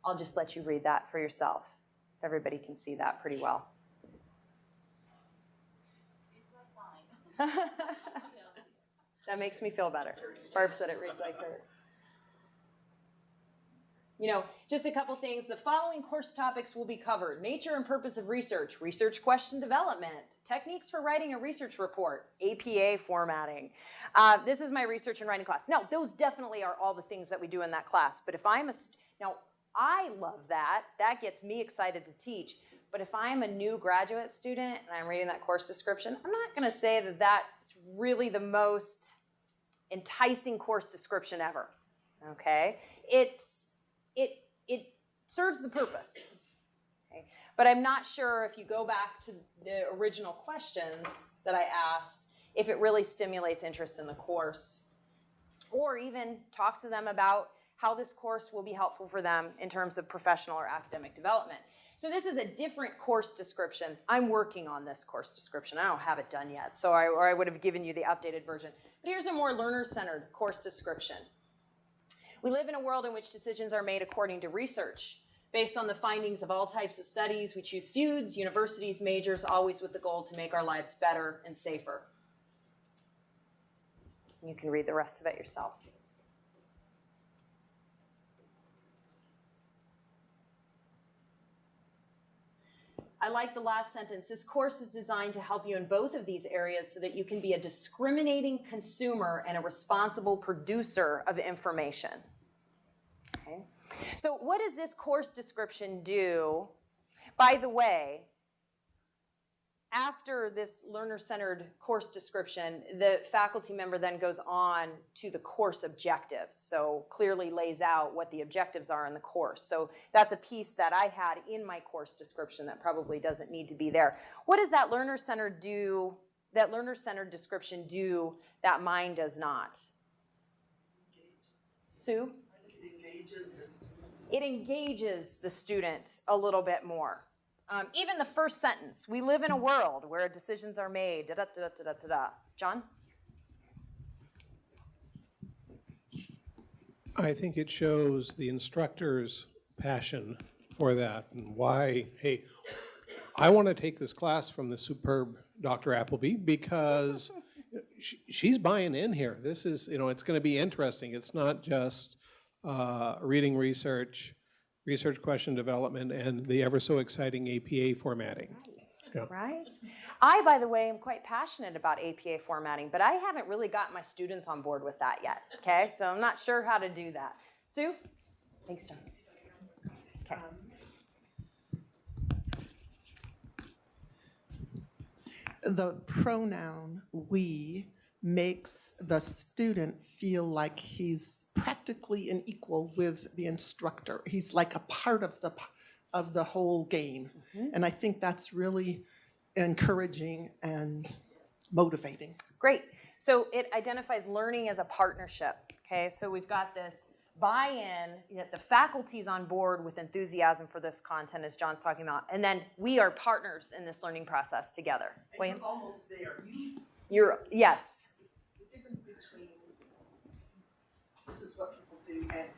I'll just let you read that for yourself. If everybody can see that pretty well. That makes me feel better. Barb said it reads like hers. You know, just a couple things. The following course topics will be covered: nature and purpose of research, research question development, techniques for writing a research report, APA formatting. This is my research and writing class. Now, those definitely are all the things that we do in that class. But if I'm now, I love that. That gets me excited to teach. But if I'm a new graduate student and I'm reading that course description, I'm not going to say that that's really the most enticing course description ever, okay? It serves the purpose, okay? But I'm not sure if you go back to the original questions that I asked, if it really stimulates interest in the course, or even talks to them about how this course will be helpful for them in terms of professional or academic development. So this is a different course description. I'm working on this course description. I don't have it done yet, so I would have given you the updated version. But here's a more learner-centered course description. We live in a world in which decisions are made according to research. Based on the findings of all types of studies, we choose fields, universities, majors, always with the goal to make our lives better and safer. You can read the rest of it yourself. I like the last sentence. This course is designed to help you in both of these areas so that you can be a discriminating consumer and a responsible producer of information. Okay. So what does this course description do? By the way, after this learner-centered course description, the faculty member then goes on to the course objectives. So clearly lays out what the objectives are in the course. So that's a piece that I had in my course description that probably doesn't need to be there. What does that learner-centered description do that mine does not? Sue? It engages the student a little bit more. Even the first sentence, we live in a world where decisions are made, da-da-da-da-da-da-da. John? I think it shows the instructor's passion for that and why, hey, I want to take this class from the superb Dr. Appleby because she's buying in here. This is, it's going to be interesting. It's not just reading research, research question development, and the ever so exciting APA formatting. Right. Yeah. Right? I, by the way, am quite passionate about APA formatting, but I haven't really got my students on board with that yet, okay? So I'm not sure how to do that. Sue? Thanks, John. Okay. The pronoun we makes the student feel like he's practically an equal with the instructor. He's like a part of of the whole game. And I think that's really encouraging and motivating. Great. So it identifies learning as a partnership. Okay, so we've got this buy-in, that the faculty's on board with enthusiasm for this content, as John's talking about, and then we are partners in this learning process together. And you're almost there. Yes. It's the difference between this is what people do and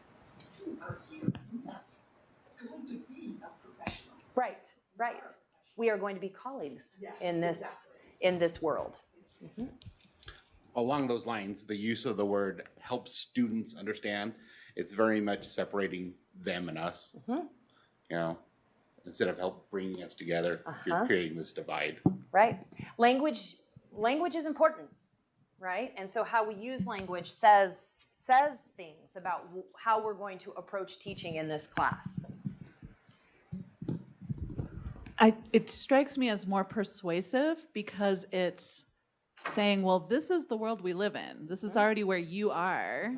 you are here. You are going to be a professional. Right. We are going to be colleagues Yes, in this world. Along those lines, the use of the word helps students understand, it's very much separating them and us. You know, instead of help bringing us together, you're creating this divide. Right. Language is important, right? And so how we use language says things about how we're going to approach teaching in this class. It strikes me as more persuasive because it's saying, well, this is the world we live in. This is already where you are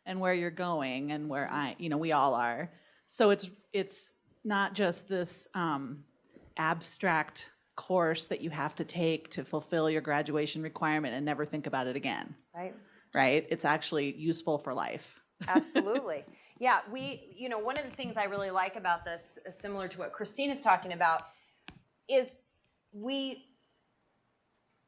and where you're going and where we all are. So it's not just this abstract course that you have to take to fulfill your graduation requirement and never think about it again. Right? It's actually useful for life. Absolutely. Yeah, one of the things I really like about this, similar to what Christina's talking about, is we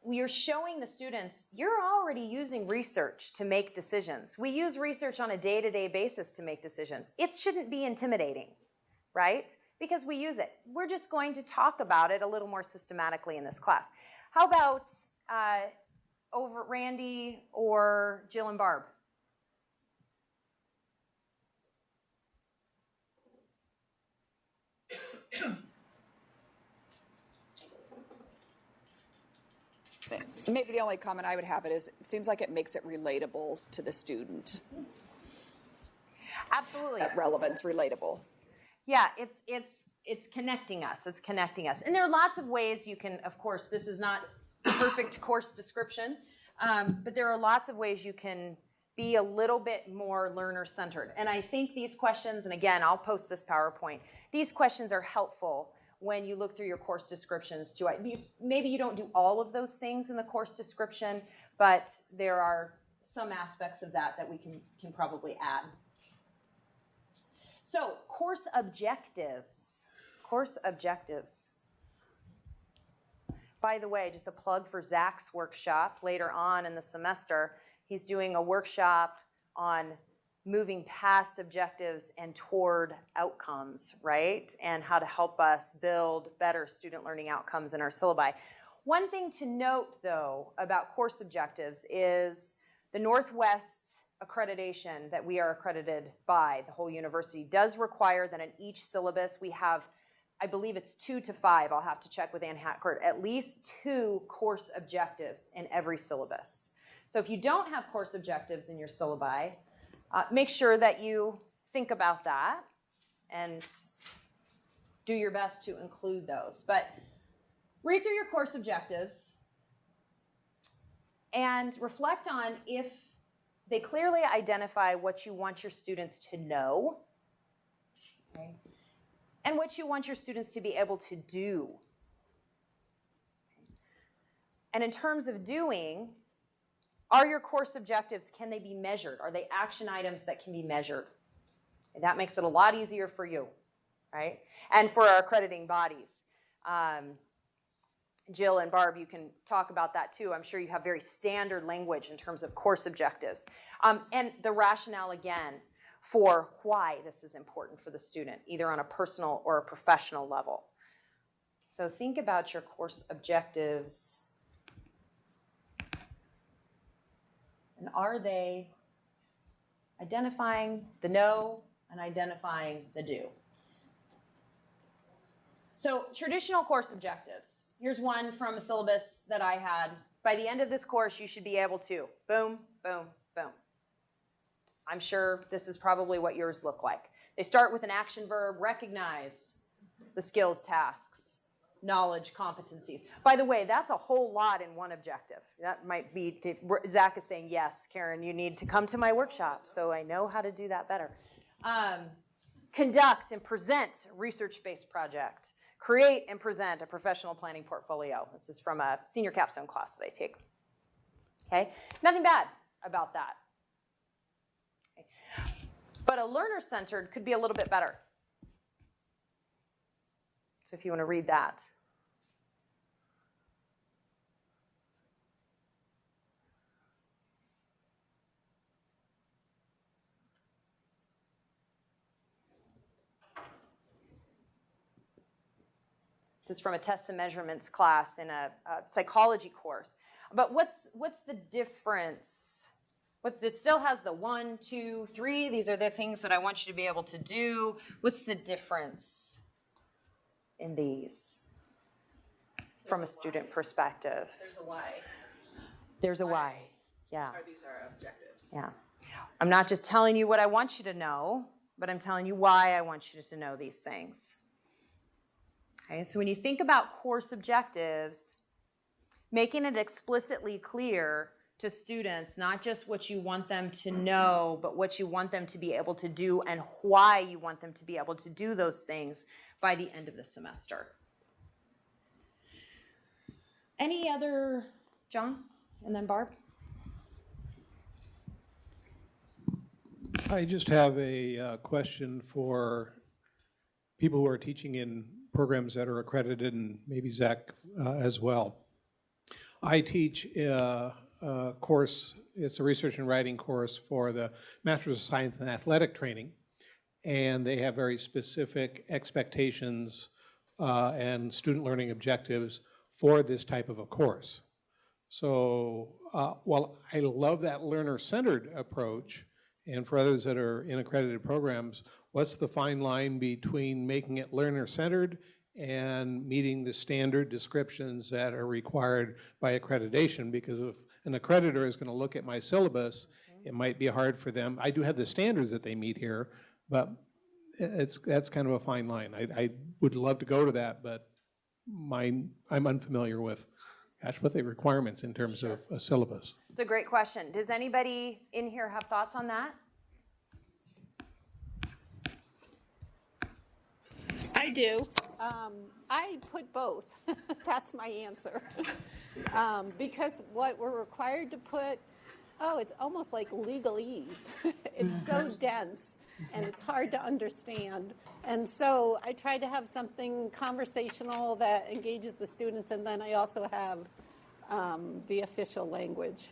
are showing the students, you're already using research to make decisions. We use research on a day-to-day basis to make decisions. It shouldn't be intimidating, right? Because we use it. We're just going to talk about it a little more systematically in this class. How about over Randy or Jill and Barb? Maybe the only comment I would have it seems like it makes it relatable to the student. Absolutely. That relevance, relatable. Yeah, it's connecting us. It's connecting us. And there are lots of ways you can, of course, this is not perfect course description, but there are lots of ways you can be a little bit more learner-centered. And I think these questions, and again, I'll post this PowerPoint, these questions are helpful when you look through your course descriptions too. Maybe you don't do all of those things in the course description, but there are some aspects of that we can probably add. So, course objectives. Course objectives. By the way, just a plug for Zach's workshop later on in the semester. He's doing a workshop on moving past objectives and toward outcomes, right? And how to help us build better student learning outcomes in our syllabi. One thing to note, though, about course objectives is the Northwest accreditation that we are accredited by, the whole university, does require that in each syllabus we have, I believe it's 2 to 5, I'll have to check with Ann Hackert, at least 2 course objectives in every syllabus. So if you don't have course objectives in your syllabi, make sure that you think about that and do your best to include those. But read through your course objectives and reflect on if they clearly identify what you want your students to know, okay, and what you want your students to be able to do. And in terms of doing, are your course objectives, can they be measured? Are they action items that can be measured? And that makes it a lot easier for you, right? And for our accrediting bodies. Jill and Barb, you can talk about that too. I'm sure you have very standard language in terms of course objectives. And the rationale, again, for why this is important for the student, either on a personal or a professional level. So think about your course objectives. And are they identifying the know and identifying the do? So traditional course objectives. Here's one from a syllabus that I had. By the end of this course, you should be able to boom, boom, boom. I'm sure this is probably what yours look like. They start with an action verb, recognize the skills, tasks, knowledge, competencies. By the way, that's a whole lot in one objective. That might be, Zach is saying, yes, Karen, you need to come to my workshop so I know how to do that better. conduct and present a research-based project, create and present a professional planning portfolio. This is from a senior capstone class that I take. Okay, nothing bad about that. Okay. But a learner-centered could be a little bit better. So if you want to read that. This is from a tests and measurements class in a psychology course. But what's the difference? It still has the 1, 2, 3. These are the things that I want you to be able to do. What's the difference in these from a student perspective? There's a why. There's a why. Yeah. Or these are objectives. Yeah. I'm not just telling you what I want you to know, but I'm telling you why I want you to know these things. Okay, so when you think about course objectives, making it explicitly clear to students, not just what you want them to know, but what you want them to be able to do and why you want them to be able to do those things by the end of the semester. Any other, John, and then Barb? I just have a question for people who are teaching in programs that are accredited, and maybe Zach as well. I teach a course, it's a research and writing course for the Masters of Science in Athletic Training, and they have very specific expectations and student learning objectives for this type of a course. So while I love that learner-centered approach, and for others that are in accredited programs, what's the fine line between making it learner-centered and meeting the standard descriptions that are required by accreditation? Because if an accreditor is going to look at my syllabus, it might be hard for them. I do have the standards that they meet here, but that's kind of a fine line. I would love to go to that, but I'm unfamiliar with, gosh, what the requirements in terms of a syllabus. It's a great question. Does anybody in here have thoughts on that? I do. I put both. That's my answer. Because what we're required to put, it's almost like legalese. It's so dense and it's hard to understand. And so I try to have something conversational that engages the students, and then I also have the official language.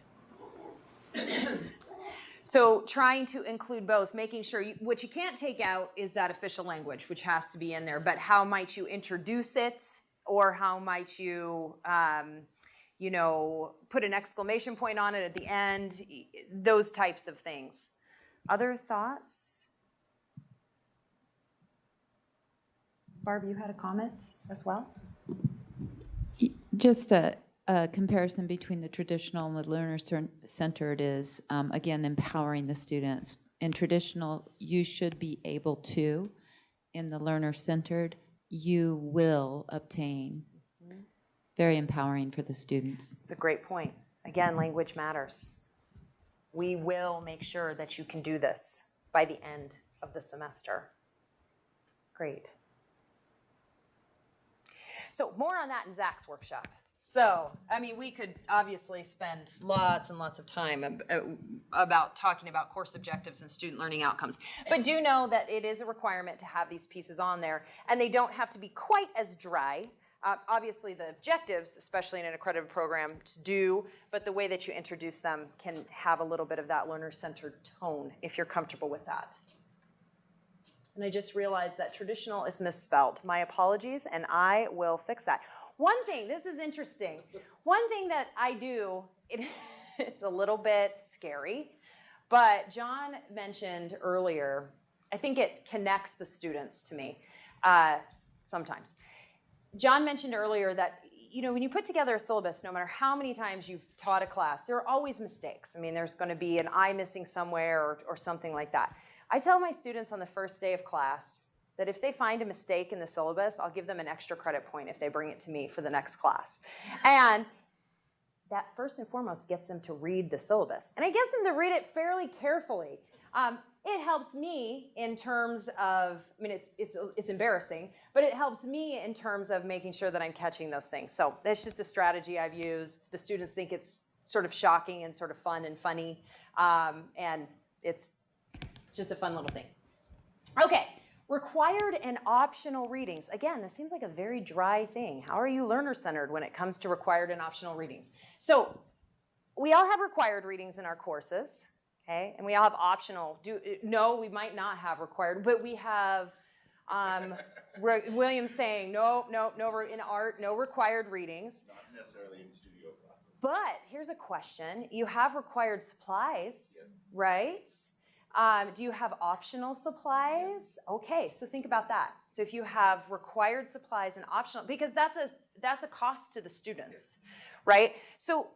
So trying to include both, making sure, what you can't take out is that official language, which has to be in there, but how might you introduce it, or how might you, put an exclamation point on it at the end, those types of things. Other thoughts? Barb, you had a comment as well? Just a comparison between the traditional and the learner-centered is, again, empowering the students. In traditional, you should be able to. In the learner-centered, you will obtain. Very empowering for the students. It's a great point. Again, language matters. We will make sure that you can do this by the end of the semester. Great. So more on that in Zach's workshop. So, we could obviously spend lots and lots of time about talking about course objectives and student learning outcomes. But do know that it is a requirement to have these pieces on there, and they don't have to be quite as dry. Obviously, the objectives, especially in an accredited program, to do, but the way that you introduce them can have a little bit of that learner-centered tone, if you're comfortable with that. And I just realized that traditional is misspelled. My apologies, and I will fix that. One thing, this is interesting. One thing that I do, it's a little bit scary, but John mentioned earlier, I think it connects the students to me sometimes. John mentioned earlier that, when you put together a syllabus, no matter how many times you've taught a class, there are always mistakes. There's going to be an I missing somewhere or something like that. I tell my students on the first day of class that if they find a mistake in the syllabus, I'll give them an extra credit point if they bring it to me for the next class. And that first and foremost gets them to read the syllabus. And it gets them to read it fairly carefully. It helps me in terms of, I mean, it's embarrassing, but it helps me in terms of making sure that I'm catching those things. So that's just a strategy I've used. The students think it's sort of shocking and sort of fun and funny, and it's just a fun little thing. Okay, required and optional readings. Again, this seems like a very dry thing. How are you learner-centered when it comes to required and optional readings? So we all have required readings in our courses. Okay, and we all have optional. No, we might not have required, but we have William saying no in art, no required readings. Not necessarily in studio classes. But here's a question: you have required supplies, Yes. right? Do you have optional supplies? Yes. Okay, so think about that. So if you have required supplies and optional, because that's a cost to the students, right? So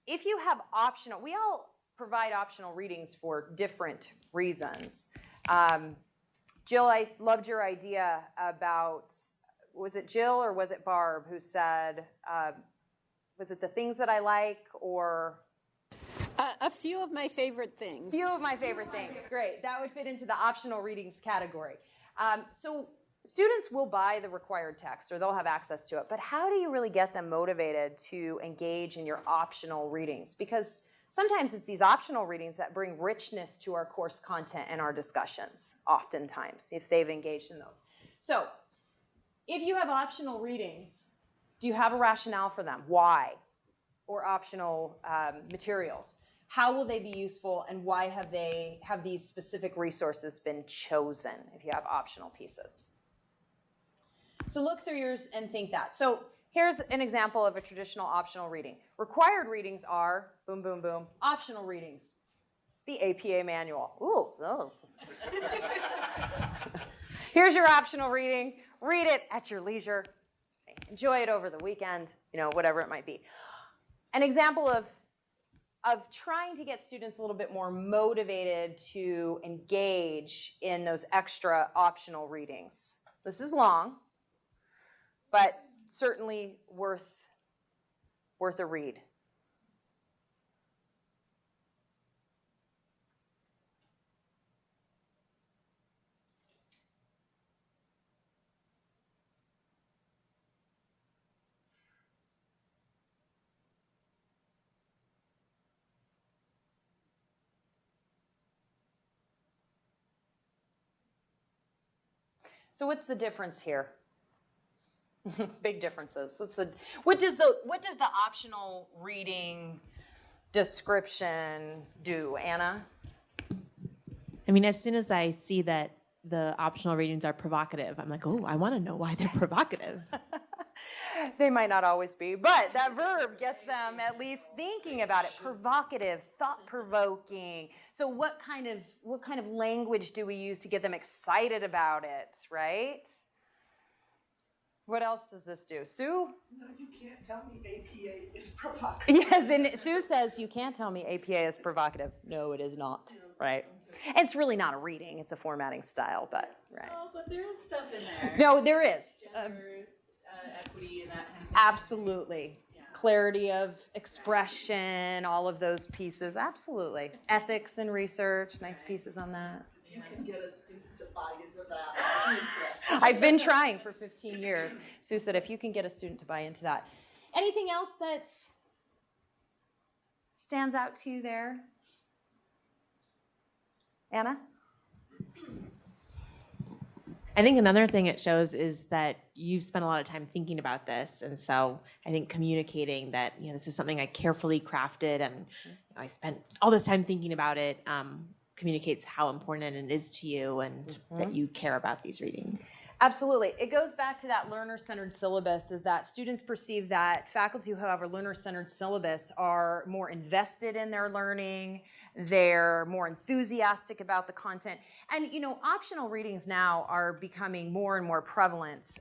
if you have optional, we all provide optional readings for different reasons. Jill, I loved your idea about, was it Jill or was it Barb who said, was it the things that I like or? A few of my favorite things. Few of my favorite things, great. That would fit into the optional readings category. So students will buy the required text or they'll have access to it, but how do you really get them motivated to engage in your optional readings? Because sometimes it's these optional readings that bring richness to our course content and our discussions, oftentimes, if they've engaged in those. So, if you have optional readings, do you have a rationale for them? Why? Or optional materials? How will they be useful and why have these specific resources been chosen if you have optional pieces? So look through yours and think that. So here's an example of a traditional optional reading. Required readings are, boom, boom, boom. Optional readings, the APA manual. Ooh, those. Here's your optional reading. Read it at your leisure. Enjoy it over the weekend, whatever it might be. An example of trying to get students a little bit more motivated to engage in those extra optional readings. This is long, but certainly worth a read. So what's the difference here? Big differences. What does the optional reading description do, Anna? I mean, as soon as I see that the optional readings are provocative, I'm like, oh, I want to know why they're provocative. They might not always be, but that verb gets them at least thinking about it. Provocative, thought-provoking. So what kind of language do we use to get them excited about it, right? What else does this do? Sue? No, you can't tell me APA is provocative. Yes, and Sue says, you can't tell me APA is provocative. No, it is not, right? And it's really not a reading, it's a formatting style, but, right. Well, but there is stuff in there. No, there is. Equity and that kind of thing. Absolutely. Yeah. Clarity of expression, all of those pieces, absolutely. Ethics and research, nice pieces on that. If you can get a student to buy into that, I'm impressed. I've been trying for 15 years. Sue said, if you can get a student to buy into that. Anything else that stands out to you there? Anna? I think another thing it shows is that you've spent a lot of time thinking about this, and so I think communicating that this is something I carefully crafted and I spent all this time thinking about it communicates how important it is to you and that you care about these readings. Absolutely. It goes back to that learner-centered syllabus, is that students perceive that faculty who have a learner-centered syllabus are more invested in their learning, they're more enthusiastic about the content. And, optional readings now are becoming more and more prevalent.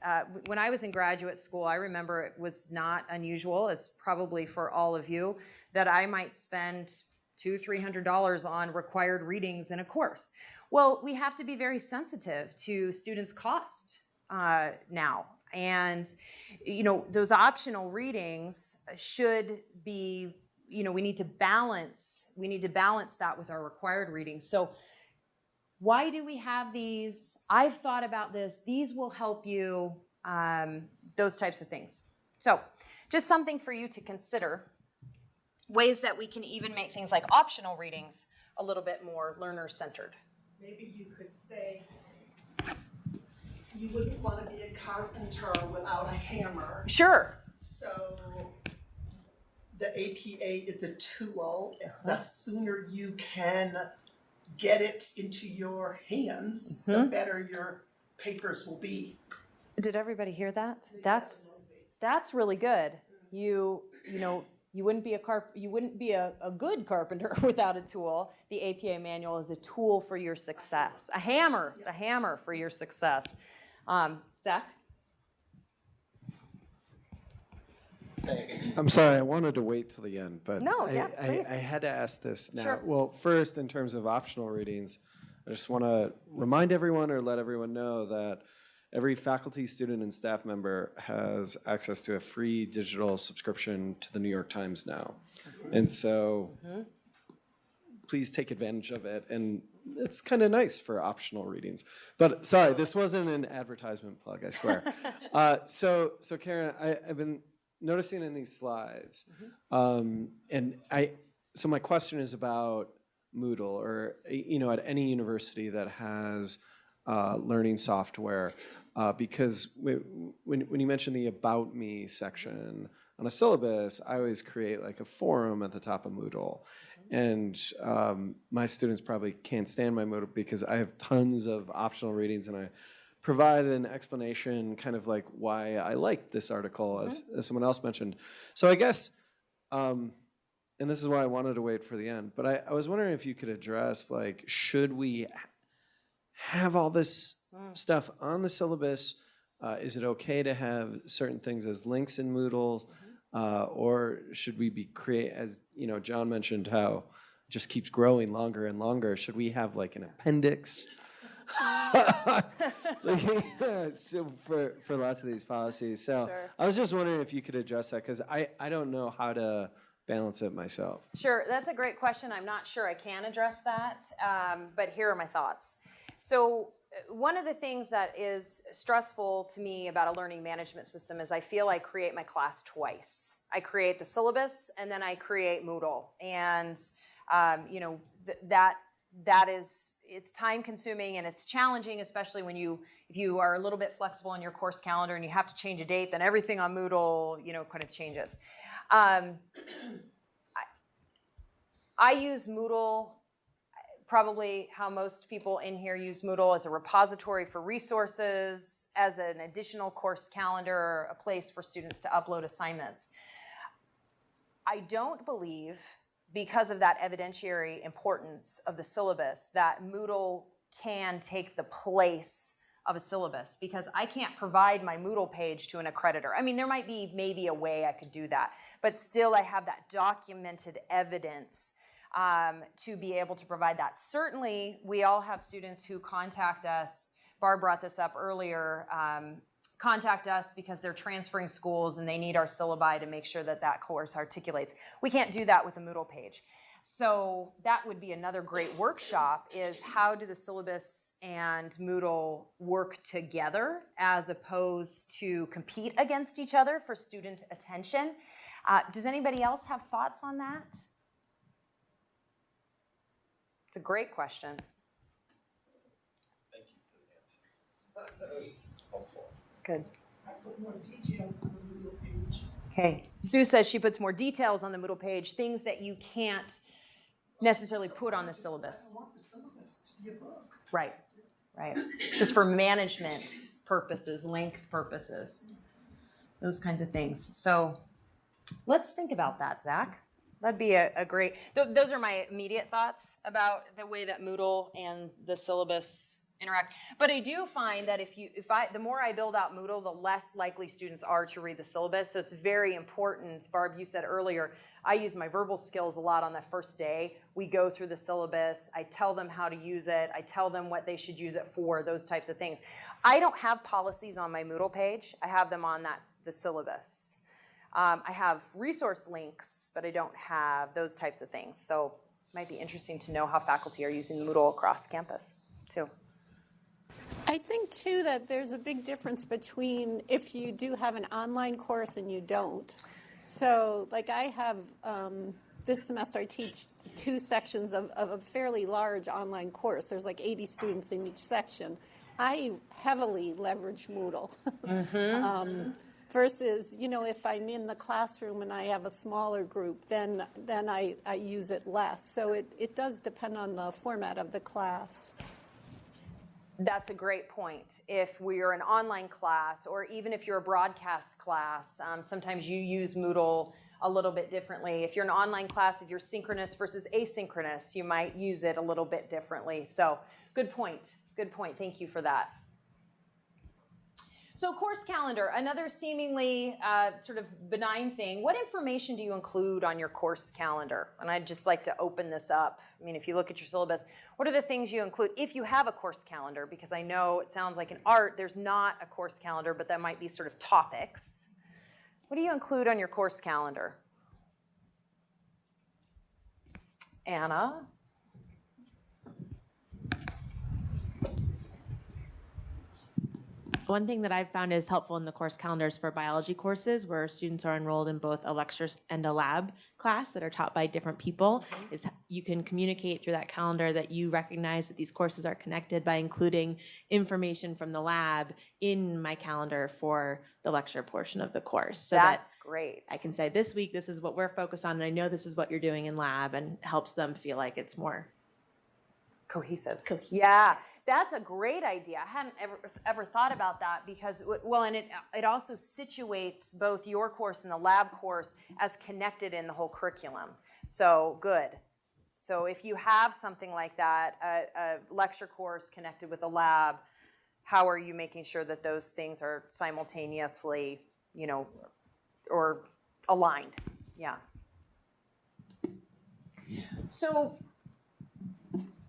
When I was in graduate school, I remember it was not unusual, as probably for all of you, that I might spend $200-300 on required readings in a course. Well, we have to be very sensitive to students' cost now. And, those optional readings should be, we need to balance that with our required readings. So why do we have these? I've thought about this. These will help you, those types of things. So just something for you to consider, ways that we can even make things like optional readings a little bit more learner-centered. Maybe you could say, you wouldn't want to be a carpenter without a hammer. Sure. So the APA is a tool. The sooner you can get it into your hands, the better your papers will be. Did everybody hear that? That's really good. You wouldn't be a good carpenter without a tool. The APA manual is a tool for your success. A hammer for your success. Zach? Thanks. I'm sorry, I wanted to wait till the end, but No, yeah, please. I had to ask this now. Sure. Well, first, in terms of optional readings, I just want to remind everyone or let everyone know that every faculty, student, and staff member has access to a free digital subscription to the New York Times now. And so please take advantage of it. And it's kind of nice for optional readings. But sorry, this wasn't an advertisement plug, I swear. So Karen, I've been noticing in these slides, so my question is about Moodle, or at any university that has learning software, because when you mention the About Me section on a syllabus, I always create like a forum at the top of Moodle. And my students probably can't stand my Moodle because I have tons of optional readings, and I provide an explanation kind of like why I like this article, as someone else mentioned. So I guess, and this is why I wanted to wait for the end, but I was wondering if you could address, like, should we have all this stuff on the syllabus? Is it okay to have certain things as links in Moodle? Or should we be as John mentioned how it just keeps growing longer and longer. Should we have like an appendix? So for lots of these policies. So Sure. I was just wondering if you could address that, because I don't know how to balance it myself. Sure, that's a great question. I'm not sure I can address that, but here are my thoughts. So one of the things that is stressful to me about a learning management system is I feel I create my class twice. I create the syllabus and then I create Moodle. And that is, it's time consuming and it's challenging, especially when if you are a little bit flexible in your course calendar and you have to change a date, then everything on Moodle, kind of changes. I use Moodle, probably how most people in here use Moodle, as a repository for resources, as an additional course calendar, a place for students to upload assignments. I don't believe, because of that evidentiary importance of the syllabus, that Moodle can take the place of a syllabus, because I can't provide my Moodle page to an accreditor. I mean, there might be maybe a way I could do that, but still I have that documented evidence to be able to provide that. Certainly, we all have students who contact us, Barb brought this up earlier, contact us because they're transferring schools and they need our syllabi to make sure that that course articulates. We can't do that with a Moodle page. So that would be another great workshop, is how do the syllabus and Moodle work together as opposed to compete against each other for student attention. Does anybody else have thoughts on that? It's a great question. Thank you for the answer. That was helpful. Good. I put more details on the Moodle page. Okay. Sue says she puts more details on the Moodle page, things that you can't necessarily put on the syllabus. I want the syllabus to be a book. Right. Just for management purposes, length purposes, those kinds of things. So let's think about that, Zach. That'd be a great, those are my immediate thoughts about the way that Moodle and the syllabus interact. But I do find that the more I build out Moodle, the less likely students are to read the syllabus. So it's very important. Barb, you said earlier, I use my verbal skills a lot on that first day. We go through the syllabus. I tell them how to use it. I tell them what they should use it for, those types of things. I don't have policies on my Moodle page. I have them on the syllabus. I have resource links, but I don't have those types of things. So it might be interesting to know how faculty are using Moodle across campus, too. I think, too, that there's a big difference between if you do have an online course and you don't. So, like I have, this semester I teach 2 sections of a fairly large online course. There's like 80 students in each section. I heavily leverage Moodle. Versus, if I'm in the classroom and I have a smaller group, then I use it less. So it does depend on the format of the class. That's a great point. If we're an online class, or even if you're a broadcast class, sometimes you use Moodle a little bit differently. If you're an online class, if you're synchronous versus asynchronous, you might use it a little bit differently. So good point. Good point. Thank you for that. So course calendar, another seemingly sort of benign thing. What information do you include on your course calendar? And I'd just like to open this up. I mean, if you look at your syllabus, what are the things you include if you have a course calendar? Because I know it sounds like in art, there's not a course calendar, but that might be sort of topics. What do you include on your course calendar? Anna? One thing that I've found is helpful in the course calendars for biology courses where students are enrolled in both a lecture and a lab class that are taught by different people is you can communicate through that calendar that you recognize that these courses are connected by including information from the lab in my calendar for the lecture portion of the course. So that's great. I can say this week, this is what we're focused on, and I know this is what you're doing in lab, and helps them feel like it's more cohesive. Yeah, that's a great idea. I hadn't ever thought about that because, well, and it also situates both your course and the lab course as connected in the whole curriculum. So good. So if you have something like that, a lecture course connected with a lab, how are you making sure that those things are simultaneously, or aligned? Yeah. So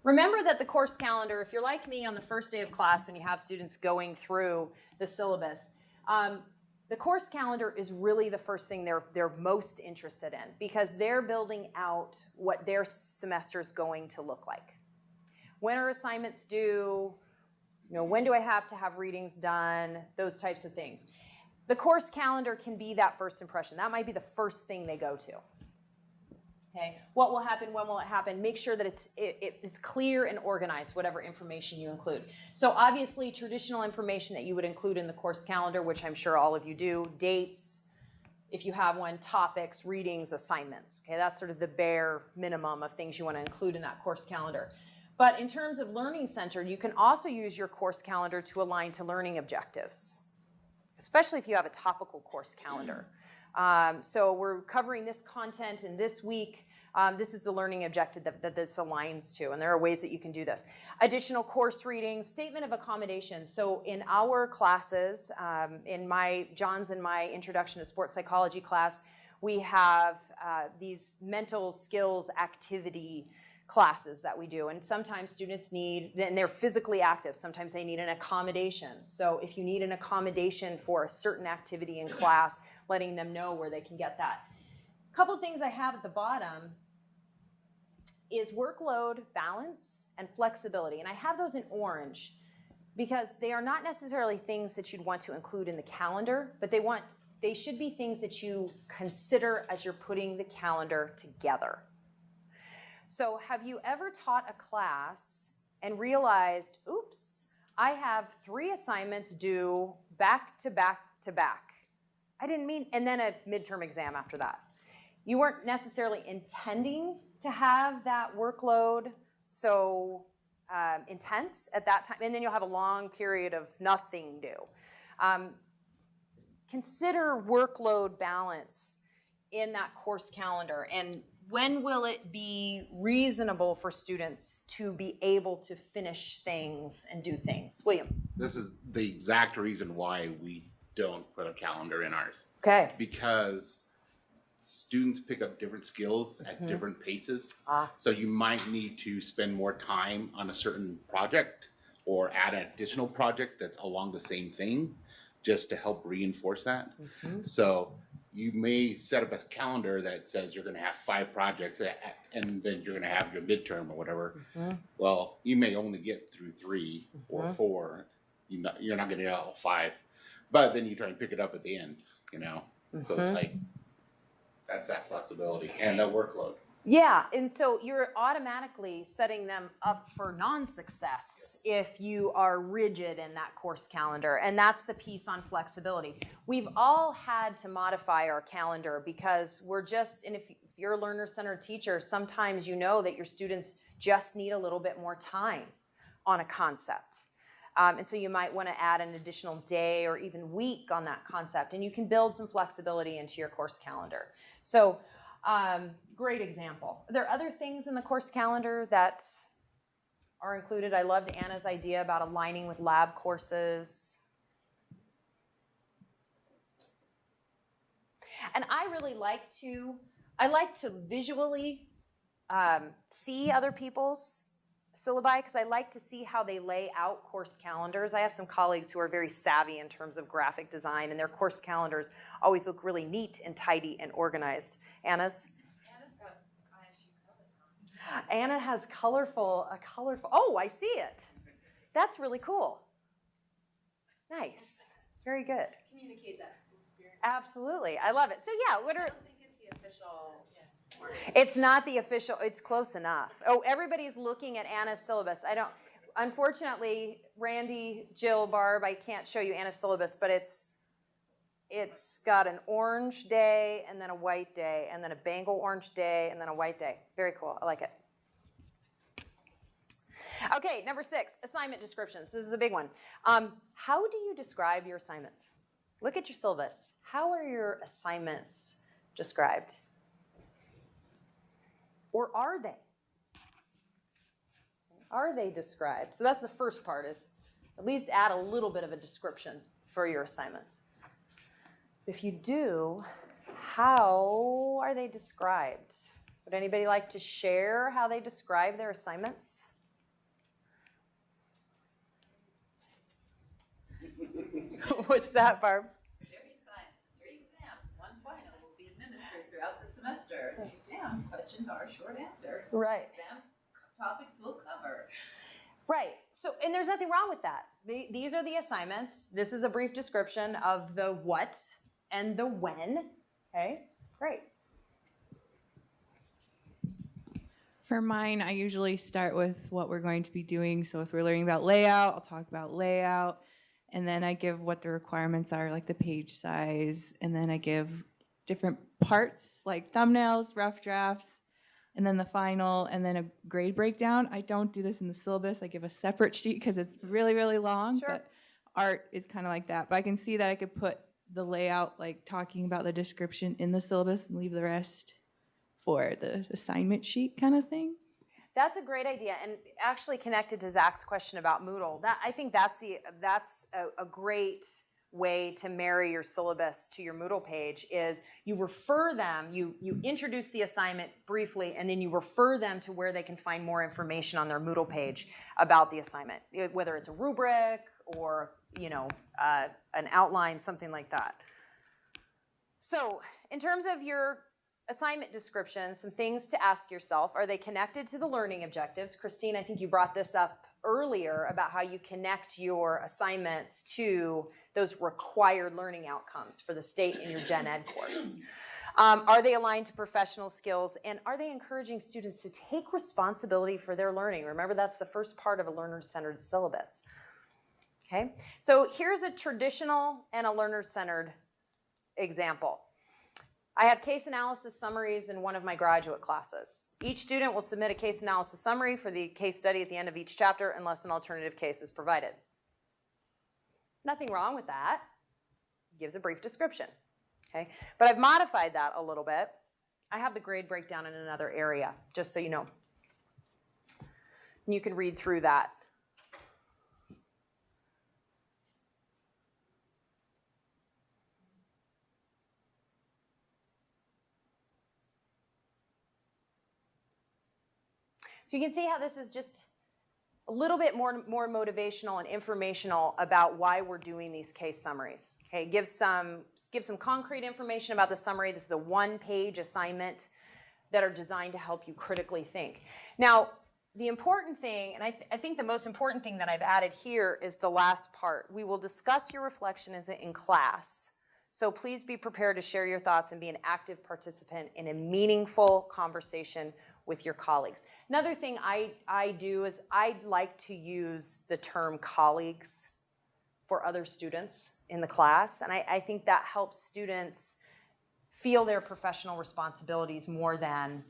remember that the course calendar, if you're like me on the first day of class when you have students going through the syllabus, the course calendar is really the first thing they're most interested in because they're building out what their semester is going to look like. When are assignments due? When do I have to have readings done? Those types of things. The course calendar can be that first impression. That might be the first thing they go to. Okay. What will happen? When will it happen? Make sure that it's clear and organized, whatever information you include. So obviously, traditional information that you would include in the course calendar, which I'm sure all of you do, dates, if you have one, topics, readings, assignments. Okay, that's sort of the bare minimum of things you want to include in that course calendar. But in terms of Learning Center, you can also use your course calendar to align to learning objectives, especially if you have a topical course calendar. So we're covering this content in this week. This is the learning objective that this aligns to, and there are ways that you can do this. Additional course readings, statement of accommodation. So in our classes, in John's and my Introduction to Sports Psychology class, we have these mental skills activity classes that we do, and sometimes students need, and they're physically active, sometimes they need an accommodation. So if you need an accommodation for a certain activity in class, letting them know where they can get that. A couple things I have at the bottom is workload balance and flexibility, and I have those in orange because they are not necessarily things that you'd want to include in the calendar, but they should be things that you consider as you're putting the calendar together. So have you ever taught a class and realized, oops, I have 3 assignments due back to back to back. I didn't mean, and then a midterm exam after that. You weren't necessarily intending to have that workload so intense at that time, and then you'll have a long period of nothing due. Consider workload balance in that course calendar, and when will it be reasonable for students to be able to finish things and do things? William? This is the exact reason why we don't put a calendar in ours. Okay. Because students pick up different skills at different paces. So you might need to spend more time on a certain project or add an additional project that's along the same thing just to help reinforce that. So you may set up a calendar that says you're going to have 5 projects and then you're going to have your midterm or whatever. Well, you may only get through 3 or 4. You're not going to get all 5. But then you try and pick it up at the end, you know? So it's like, that's that flexibility and the workload. Yeah, and so you're automatically setting them up for non-success if you are rigid in that course calendar, and that's the piece on flexibility. We've all had to modify our calendar because we're just, and if you're a learner-centered teacher, sometimes you know that your students just need a little bit more time on a concept. And so you might want to add an additional day or even week on that concept, and you can build some flexibility into your course calendar. So, great example. Are there other things in the course calendar that are included? I loved Anna's idea about aligning with lab courses. And I really like to visually see other people's syllabi because I like to see how they lay out course calendars. I have some colleagues who are very savvy in terms of graphic design, and their course calendars always look really neat and tidy and organized. Anna's? Anna's got ISU colors on. Anna has a colorful, oh, I see it. That's really cool. Nice. Very good. Communicate that school spirit. Absolutely. I love it. So yeah, what are... I don't think it's the official. It's not the official, it's close enough. Oh, everybody's looking at Anna's syllabus. Unfortunately, Randy, Jill, Barb, I can't show you Anna's syllabus, but it's got an orange day and then a white day and then a Bengal orange day and then a white day. Very cool, I like it. Okay, number 6, assignment descriptions. This is a big one. How do you describe your assignments? Look at your syllabus. How are your assignments described? Or are they? Are they described? So that's the first part, is at least add a little bit of a description for your assignments. If you do, how are they described? Would anybody like to share how they describe their assignments? What's that, Barb? Very science, 3 exams, 1 final will be administered throughout the semester. The exam questions are short answer. Right. Exam topics will cover. Right. So, and there's nothing wrong with that. These are the assignments. This is a brief description of the what and the when. Okay, great. For mine, I usually start with what we're going to be doing. So if we're learning about layout, I'll talk about layout. And then I give what the requirements are, like the page size. And then I give different parts, like thumbnails, rough drafts, and then the final, and then a grade breakdown. I don't do this in the syllabus. I give a separate sheet because it's really, really long. Sure. But art is kind of like that. But I can see that I could put the layout, like talking about the description in the syllabus and leave the rest for the assignment sheet kind of thing. That's a great idea, and actually connected to Zach's question about Moodle. I think that's a great way to marry your syllabus to your Moodle page. Is you refer them, you introduce the assignment briefly, and then you refer them to where they can find more information on their Moodle page about the assignment, whether it's a rubric or an outline, something like that. So, in terms of your assignment descriptions, some things to ask yourself: are they connected to the learning objectives? Christine, I think you brought this up earlier about how you connect your assignments to those required learning outcomes for the state in your Gen Ed course. Are they aligned to professional skills, and are they encouraging students to take responsibility for their learning? Remember, that's the first part of a learner-centered syllabus. Okay, so here's a traditional and a learner-centered example. I have case analysis summaries in one of my graduate classes. Each student will submit a case analysis summary for the case study at the end of each chapter unless an alternative case is provided. Nothing wrong with that. It gives a brief description. Okay? But I've modified that a little bit, I have the grade breakdown in another area, just so you know. And you can read through that. So you can see how this is just a little bit more motivational and informational about why we're doing these case summaries. Okay, give some concrete information about the summary. This is a one-page assignment that are designed to help you critically think. Now, the important thing, and I think the most important thing that I've added here is the last part. We will discuss your reflection in class. So please be prepared to share your thoughts and be an active participant in a meaningful conversation with your colleagues. Another thing I do is I like to use the term colleagues for other students in the class, and I think that helps students feel their professional responsibilities more than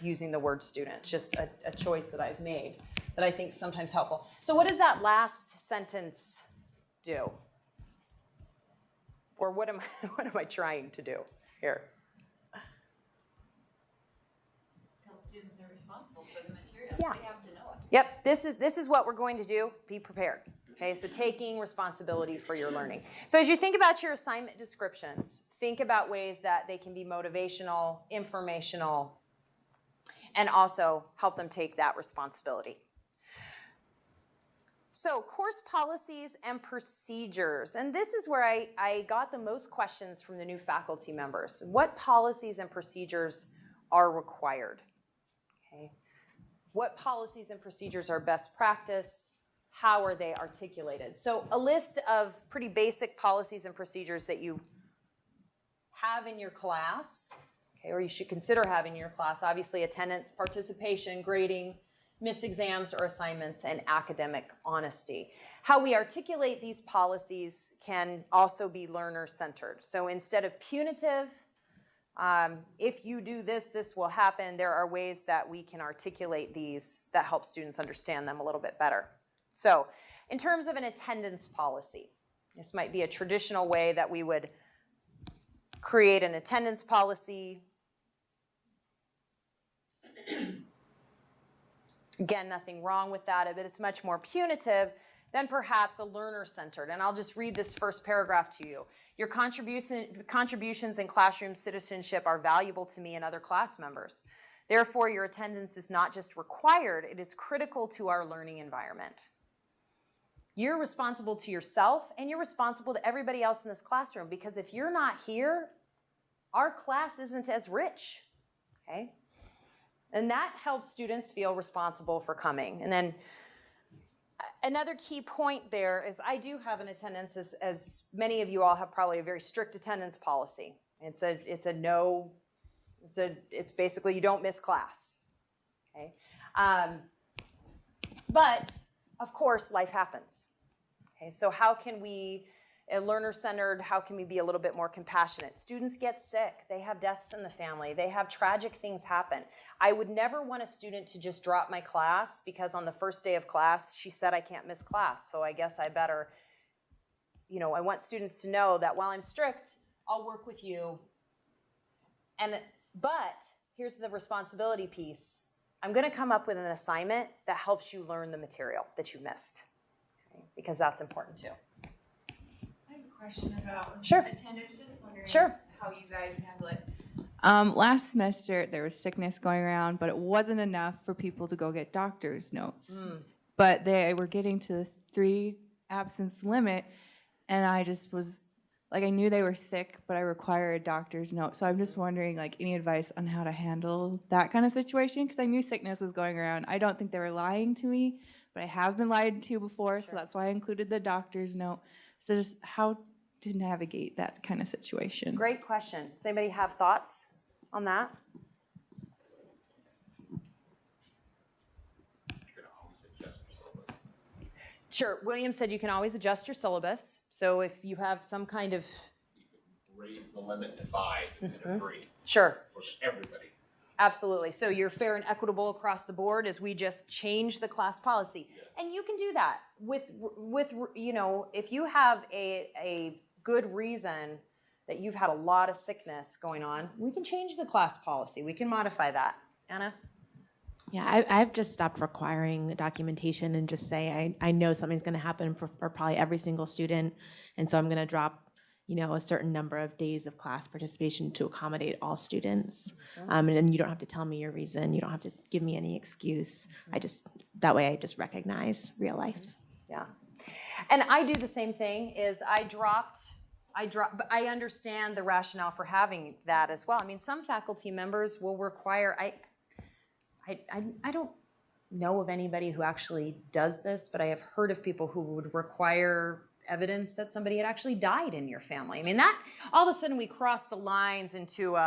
using the word student. It's just a choice that I've made that I think is sometimes helpful. So what does that last sentence do? Or what am I trying to do here? Students are responsible for the material. Yeah. They have to know it. Yep, this is what we're going to do. Be prepared. Okay, so taking responsibility for your learning. So as you think about your assignment descriptions, think about ways that they can be motivational, informational, and also help them take that responsibility. So course policies and procedures, and this is where I got the most questions from the new faculty members. What policies and procedures are required? Okay. What policies and procedures are best practice? How are they articulated? So a list of pretty basic policies and procedures that you have in your class, okay, or you should consider having in your class. Obviously, attendance, participation, grading, missed exams or assignments, and academic honesty. How we articulate these policies can also be learner-centered. So instead of punitive, if you do this, this will happen, there are ways that we can articulate these that help students understand them a little bit better. So in terms of an attendance policy, this might be a traditional way that we would create an attendance policy. Again, nothing wrong with that, but it's much more punitive than perhaps a learner-centered. And I'll just read this first paragraph to you. Your contributions in classroom citizenship are valuable to me and other class members. Therefore, your attendance is not just required, it is critical to our learning environment. You're responsible to yourself and you're responsible to everybody else in this classroom, because if you're not here, our class isn't as rich, okay? And that helps students feel responsible for coming. And then another key point there is I do have an attendance, as many of you all have probably a very strict attendance policy. It's basically you don't miss class, okay? But of course, life happens. Okay, so how can we, learner-centered, how can we be a little bit more compassionate? Students get sick, they have deaths in the family, they have tragic things happen. I would never want a student to just drop my class because on the first day of class, she said I can't miss class, so I guess I better, I want students to know that while I'm strict, I'll work with you. But here's the responsibility piece. I'm gonna come up with an assignment that helps you learn the material that you missed, okay? Because that's important too. I have a question about Sure. attendance, just wondering Sure. how you guys handle it. Last semester, there was sickness going around, but it wasn't enough for people to go get doctor's notes. But they were getting to the 3 absence limit, and I just was, I knew they were sick, but I require a doctor's note. So I'm just wondering, any advice on how to handle that kind of situation? Because I knew sickness was going around. I don't think they were lying to me, but I have been lied to before, so that's why I included the doctor's note. So just how to navigate that kind of situation. Great question. Does anybody have thoughts on that? Sure. William said you can always adjust your syllabus. So if you have some kind of... Raise the limit to 5 instead of 3. Sure. For everybody. Absolutely. So you're fair and equitable across the board as we just change the class policy. And you can do that with if you have a good reason that you've had a lot of sickness going on, we can change the class policy. We can modify that. Anna? Yeah, I've just stopped requiring documentation and just say I know something's going to happen for probably every single student, and so I'm going to drop a certain number of days of class participation to accommodate all students. And then you don't have to tell me your reason. You don't have to give me any excuse. That way I just recognize real life. Yeah. And I do the same thing is I but I understand the rationale for having that as well. I mean, some faculty members will require, I don't know of anybody who actually does this, but I have heard of people who would require evidence that somebody had actually died in your family. I mean, that all of a sudden we cross the lines into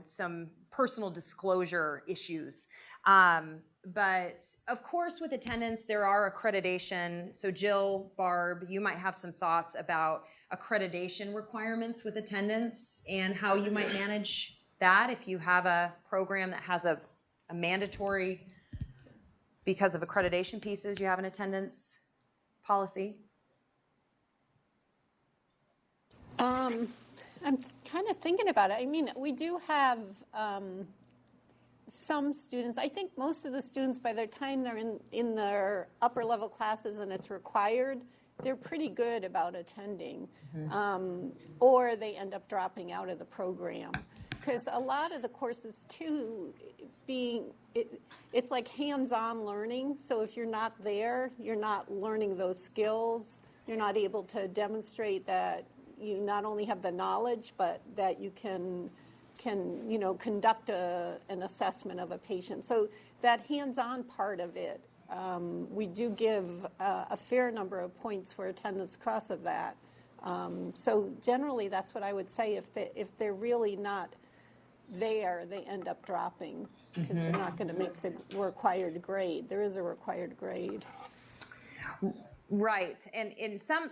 some personal disclosure issues. But of course, with attendance, there are accreditation. So Jill, Barb, you might have some thoughts about accreditation requirements with attendance and how you might manage that if you have a program that has a mandatory, because of accreditation pieces, you have an attendance policy? I'm kind of thinking about it. I mean, we do have some students. I think most of the students, by the time they're in their upper level classes and it's required, they're pretty good about attending, or they end up dropping out of the program. Because a lot of the courses, too, it's like hands-on learning. So if you're not there, you're not learning those skills. You're not able to demonstrate that you not only have the knowledge, but that you can conduct an assessment of a patient. So that hands-on part of it, we do give a fair number of points for attendance because of that. So generally, that's what I would say. If they're really not there, they end up dropping because they're not going to make the required grade. There is a required grade. Right, and in some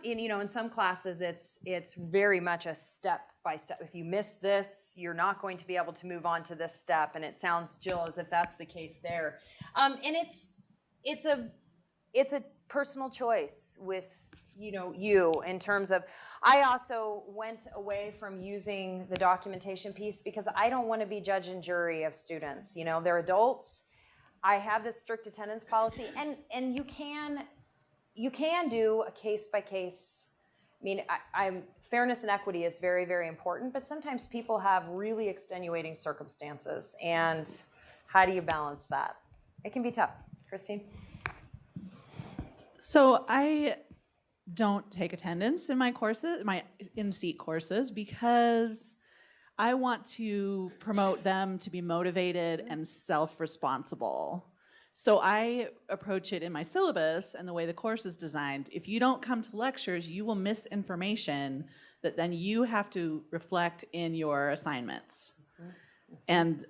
classes, it's very much a step by step. If you miss this, you're not going to be able to move on to this step. And it sounds, Jill, as if that's the case there. And it's a personal choice with you in terms of. I also went away from using the documentation piece because I don't want to be judge and jury of students. They're adults. I have this strict attendance policy, and you can do a case-by-case. I mean, fairness and equity is very, very important, but sometimes people have really extenuating circumstances, and how do you balance that? It can be tough. Christine? So I don't take attendance in my courses, my in-seat courses, because I want to promote them to be motivated and self-responsible. So I approach it in my syllabus and the way the course is designed. If you don't come to lectures, you will miss information that then you have to reflect in your assignments. And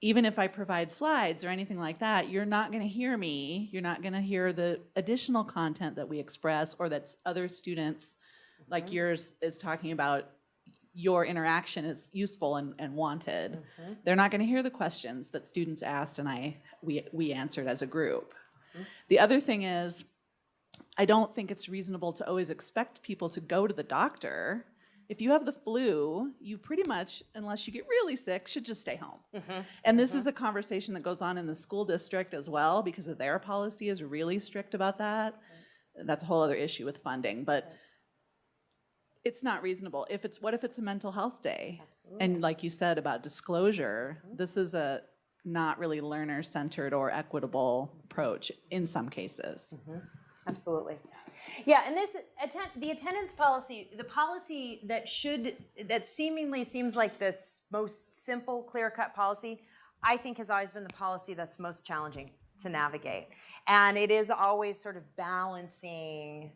even if I provide slides or anything like that, you're not going to hear me. You're not going to hear the additional content that we express or that other students like yours is talking about. Your interaction is useful and wanted. They're not going to hear the questions that students asked and we answered as a group. The other thing is, I don't think it's reasonable to always expect people to go to the doctor. If you have the flu, you pretty much, unless you get really sick, should just stay home. And this is a conversation that goes on in the school district as well, because of their policy is really strict about that. That's a whole other issue with funding, but it's not reasonable. What if it's a mental health day? Absolutely. And like you said about disclosure, this is a not really learner-centered or equitable approach in some cases. Absolutely. Yeah, and the attendance policy, the policy that seemingly seems like this most simple, clear-cut policy, I think has always been the policy that's most challenging to navigate. And it is always sort of balancing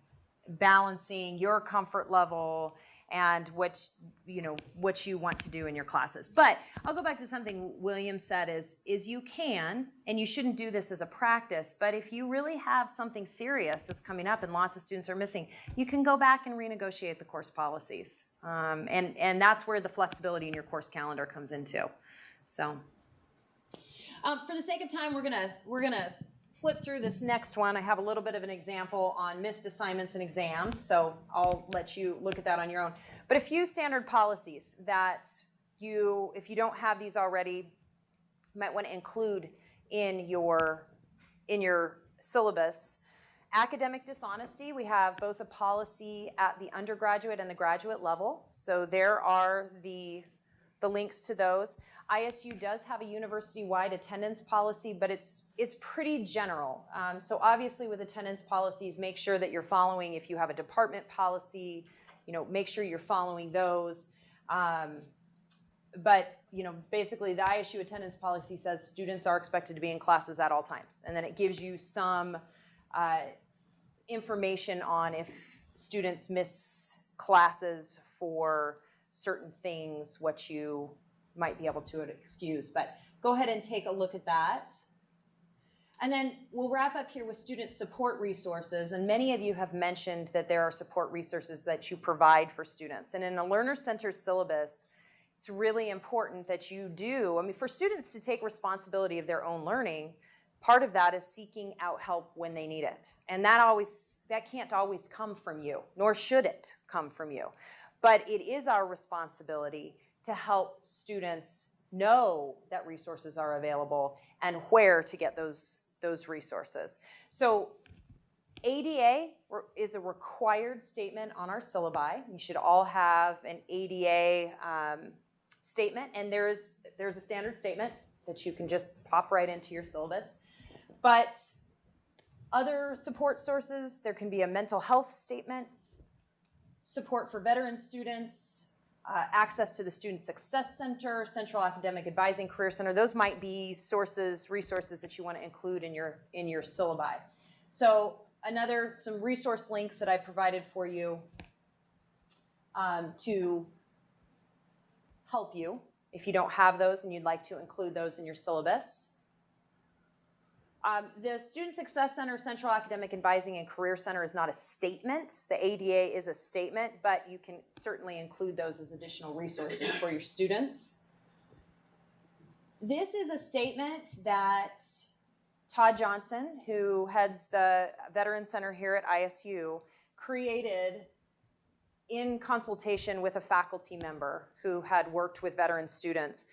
your comfort level and what you want to do in your classes. But I'll go back to something William said is you can, and you shouldn't do this as a practice, but if you really have something serious that's coming up and lots of students are missing, you can go back and renegotiate the course policies. And that's where the flexibility in your course calendar comes into. So for the sake of time, we're gonna flip through this next one, I have a little bit of an example on missed assignments and exams, so I'll let you look at that on your own. But a few standard policies that you, if you don't have these already, might want to include in your syllabus. Academic dishonesty, we have both a policy at the undergraduate and the graduate level. So there are the links to those. ISU does have a university-wide attendance policy, but it's pretty general. So obviously with attendance policies, make sure that you're following, if you have a department policy, make sure you're following those. But basically the ISU attendance policy says students are expected to be in classes at all times. And then it gives you some information on if students miss classes for certain things, what you might be able to excuse. But go ahead and take a look at that. And then we'll wrap up here with student support resources. And many of you have mentioned that there are support resources that you provide for students. And in a learner-centered syllabus, it's really important that you do, for students to take responsibility of their own learning, part of that is seeking out help when they need it. And that can't always come from you, nor should it come from you. But it is our responsibility to help students know that resources are available and where to get those resources. So ADA is a required statement on our syllabi. You should all have an ADA statement, and there's a standard statement that you can just pop right into your syllabus. But other support sources, there can be a mental health statement, support for veteran students, access to the Student Success Center, Central Academic Advising Career Center. Those might be resources that you want to include in your syllabi. So some resource links that I provided for you to help you if you don't have those and you'd like to include those in your syllabus. The Student Success Center, Central Academic Advising and Career Center is not a statement. The ADA is a statement, but you can certainly include those as additional resources for your students. This is a statement that Todd Johnson, who heads the Veteran Center here at ISU, created in consultation with a faculty member who had worked with veteran students.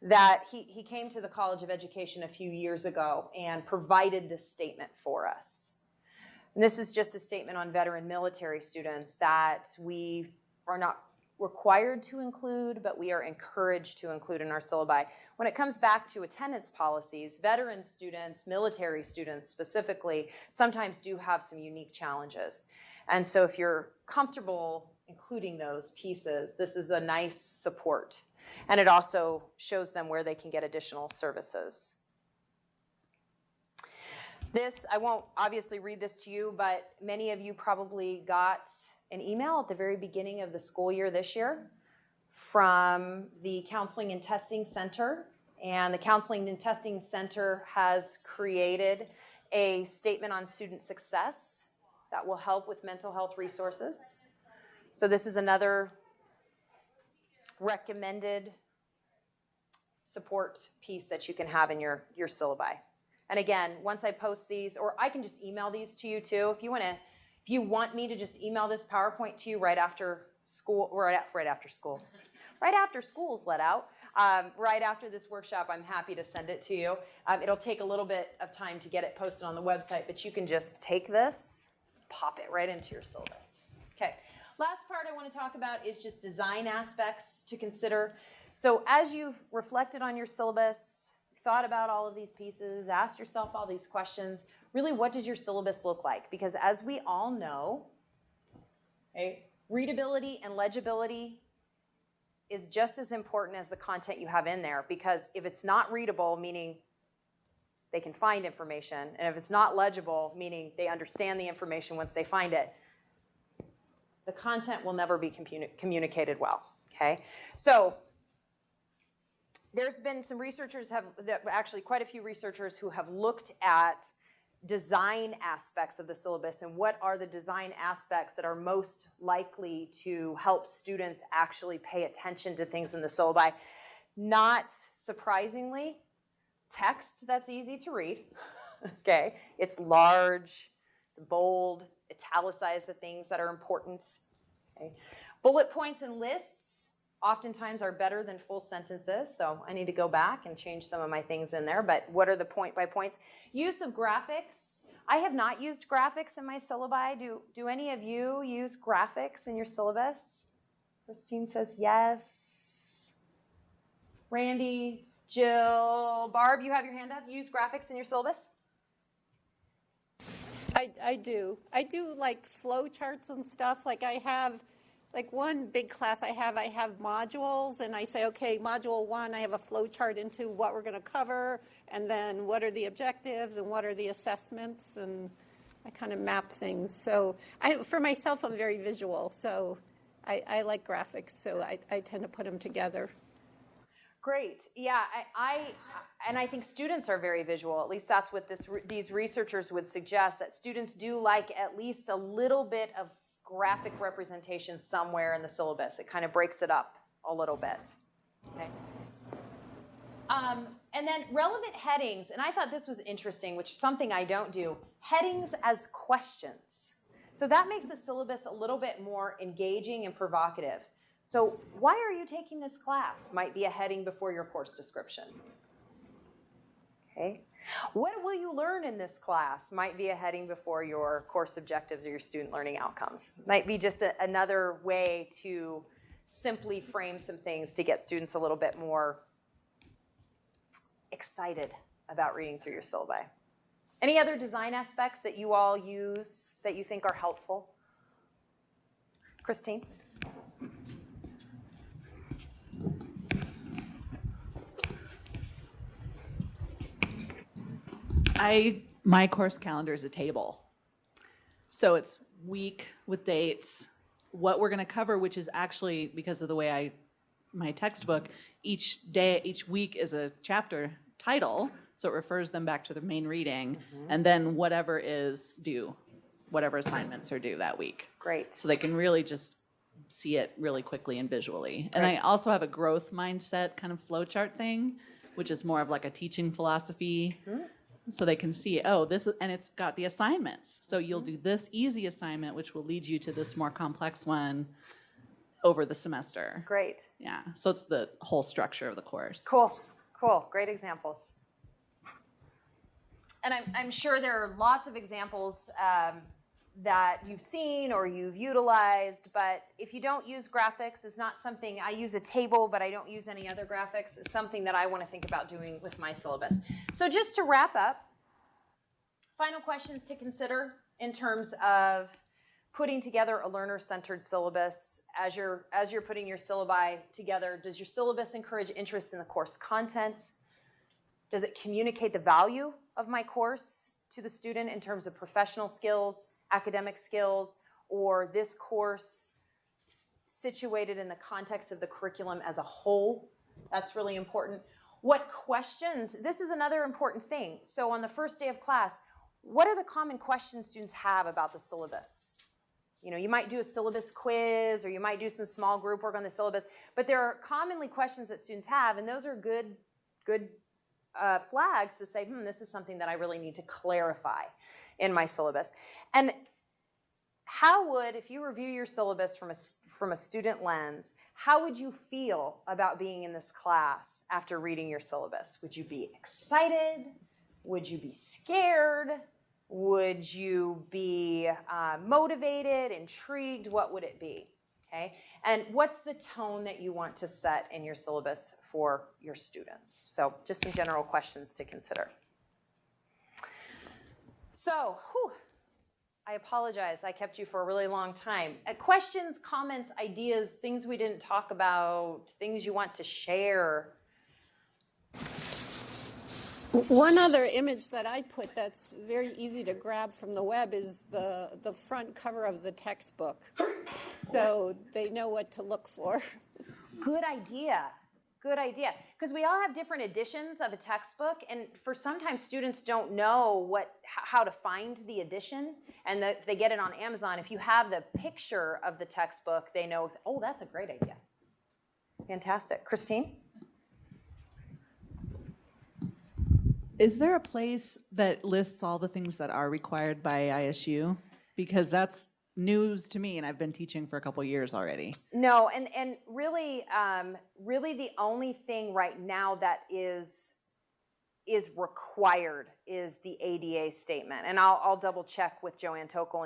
That he came to the College of Education a few years ago and provided this statement for us. And this is just a statement on veteran military students that we are not required to include, but we are encouraged to include in our syllabi. When it comes back to attendance policies, veteran students, military students specifically, sometimes do have some unique challenges. And so if you're comfortable including those pieces, this is a nice support. And it also shows them where they can get additional services. This, I won't obviously read this to you, but many of you probably got an email at the very beginning of the school year this year from the Counseling and Testing Center. And the Counseling and Testing Center has created a statement on student success that will help with mental health resources. So this is another recommended support piece that you can have in your syllabi. And again, once I post these, or I can just email these to you too. If you want me to just email this PowerPoint to you right after school, right after school's let out, right after this workshop, I'm happy to send it to you. It'll take a little bit of time to get it posted on the website, but you can just take this, pop it right into your syllabus. Okay. Last part I want to talk about is just design aspects to consider. So as you've reflected on your syllabus, thought about all of these pieces, asked yourself all these questions, really what does your syllabus look like? Because as we all know, okay, readability and legibility is just as important as the content you have in there, because if it's not readable, meaning they can find information, and if it's not legible, meaning they understand the information once they find it, the content will never be communicated well, okay? So there's been some researchers actually quite a few researchers who have looked at design aspects of the syllabus and what are the design aspects that are most likely to help students actually pay attention to things in the syllabi. Not surprisingly, text that's easy to read, Okay, it's large, it's bold, italicize the things that are important. Okay. Bullet points and lists oftentimes are better than full sentences, so I need to go back and change some of my things in there, but what are the point by points? Use of graphics. I have not used graphics in my syllabi. Do any of you use graphics in your syllabus? Christine says yes. Randy, Jill, Barb, you have your hand up. Use graphics in your syllabus? I do. I do like flow charts and stuff. Like I have, like one big class I have modules, and I say, okay, module 1, I have a flow chart into what we're going to cover, and then what are the objectives, and what are the assessments, and I kind of map things. So for myself, I'm very visual, so I like graphics, so I tend to put them together. Great. Yeah, I think students are very visual. At least that's what these researchers would suggest, that students do like at least a little bit of graphic representation somewhere in the syllabus. It kind of breaks it up a little bit. Okay. And then relevant headings, and I thought this was interesting, which is something I don't do. Headings as questions. So that makes the syllabus a little bit more engaging and provocative. So why are you taking this class? Might be a heading before your course description. Okay. What will you learn in this class? Might be a heading before your course objectives or your student learning outcomes. Might be just another way to simply frame some things to get students a little bit more excited about reading through your syllabi. Any other design aspects that you all use that you think are helpful? Christine? My course calendar is a table. So it's week with dates, what we're going to cover, which is actually, because of the way my textbook, each week is a chapter title, so it refers them back to the main reading, and then whatever is due, whatever assignments are due that week. Great. So they can really just see it really quickly and visually. And I also have a growth mindset kind of flowchart thing, which is more of like a teaching philosophy. So they can see, oh, this is, and it's got the assignments. So you'll do this easy assignment, which will lead you to this more complex one over the semester. Great. Yeah. So it's the whole structure of the course. Cool. Cool. Great examples. And I'm sure there are lots of examples that you've seen or you've utilized, but if you don't use graphics, it's not something, I use a table, but I don't use any other graphics. It's something that I want to think about doing with my syllabus. So just to wrap up, final questions to consider in terms of putting together a learner-centered syllabus. As you're putting your syllabi together, does your syllabus encourage interest in the course content? Does it communicate the value of my course to the student in terms of professional skills, academic skills, or this course situated in the context of the curriculum as a whole? That's really important. What questions, this is another important thing. So on the first day of class, what are the common questions students have about the syllabus? You know, you might do a syllabus quiz, or you might do some small group work on the syllabus, but there are commonly questions that students have, and those are good flags to say, this is something that I really need to clarify in my syllabus. And how would, if you review your syllabus from a student lens, how would you feel about being in this class after reading your syllabus? Would you be excited? Would you be scared? Would you be motivated, intrigued? What would it be? Okay? And what's the tone that you want to set in your syllabus for your students? So just some general questions to consider. So, I apologize. I kept you for a really long time. Questions, comments, ideas, things we didn't talk about, things you want to share. One other image that I put that's very easy to grab from the web is the front cover of the textbook, so they know what to look for. Good idea. Good idea. Because we all have different editions of a textbook, and for sometimes students don't know how to find the edition, and if they get it on Amazon, if you have the picture of the textbook, they know, oh, that's a great idea. Fantastic. Christine? Is there a place that lists all the things that are required by ISU? Because that's news to me, and I've been teaching for a couple years already. No, and really, really the only thing right now that is required is the ADA statement. And I'll double check with Joanne Tokel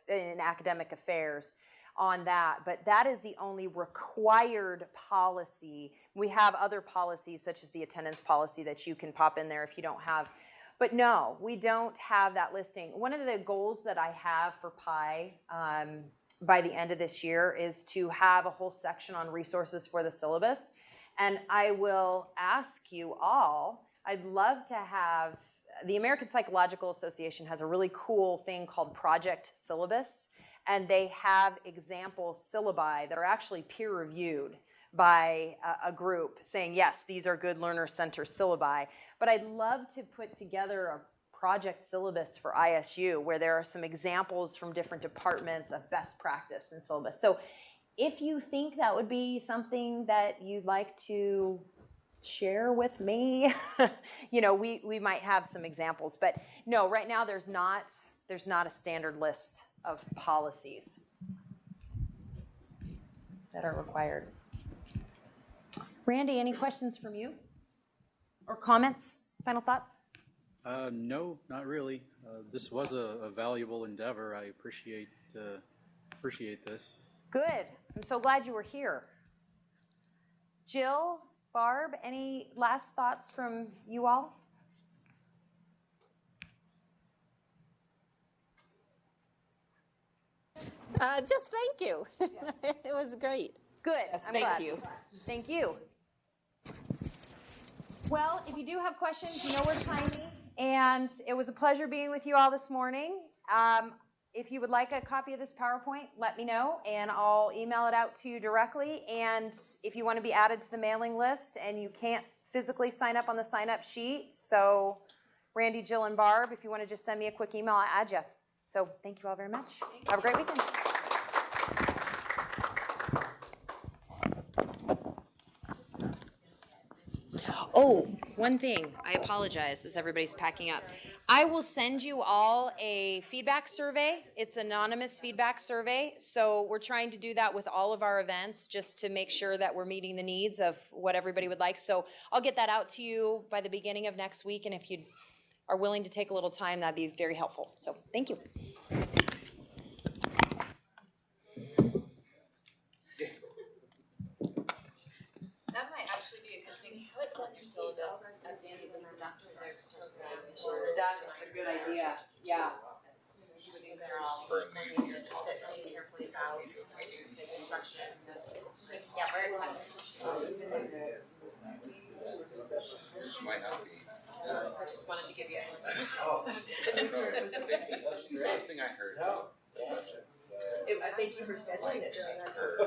in academic affairs on that, but that is the only required policy. We have other policies such as the attendance policy that you can pop in there if you don't have. But no, we don't have that listing. One of the goals that I have for PI by the end of this year is to have a whole section on resources for the syllabus. And I will ask you all, I'd love to have, the American Psychological Association has a really cool thing called Project Syllabus, and they have example syllabi that are actually peer reviewed by a group saying, yes, these are good learner-centered syllabi. But I'd love to put together a project syllabus for ISU where there are some examples from different departments of best practice in syllabus. So if you think that would be something that you'd like to share with me, you know, we might have some examples. But no, right now there's not a standard list of policies that are required. Randy, any questions from you? Or comments? Final thoughts? No, not really. This was a valuable endeavor. I appreciate this. Good. I'm so glad you were here. Jill, Barb, any last thoughts from you all? Just thank you. It was great. Good. Yes, I'm thank glad. you. Thank you. Well, if you do have questions, you know where to find me. And it was a pleasure being with you all this morning. If you would like a copy of this PowerPoint, let me know, and I'll email it out to you directly. And if you want to be added to the mailing list and you can't physically sign up on the sign-up sheet, so Randy, Jill, and Barb, if you want to just send me a quick email, I'll add you. So thank you all very much. Have a great weekend. Oh, one thing, I apologize as everybody's packing up. I will send you all a feedback survey. It's an anonymous feedback survey. So we're trying to do that with all of our events just to make sure that we're meeting the needs of what everybody would like. So I'll get that out to you by the beginning of next week. And if you are willing to take a little time, that'd be very helpful. So thank you. That might actually be a good thing. Put on your syllabus at the end of the semester. There's just That's a good idea. Yeah. They're all carefully about the instructions. Yeah, very excited. Might not be. I just wanted to give you a heads up. Oh, that's the last thing I heard was the budgets. I thank you for scheduling it during our first.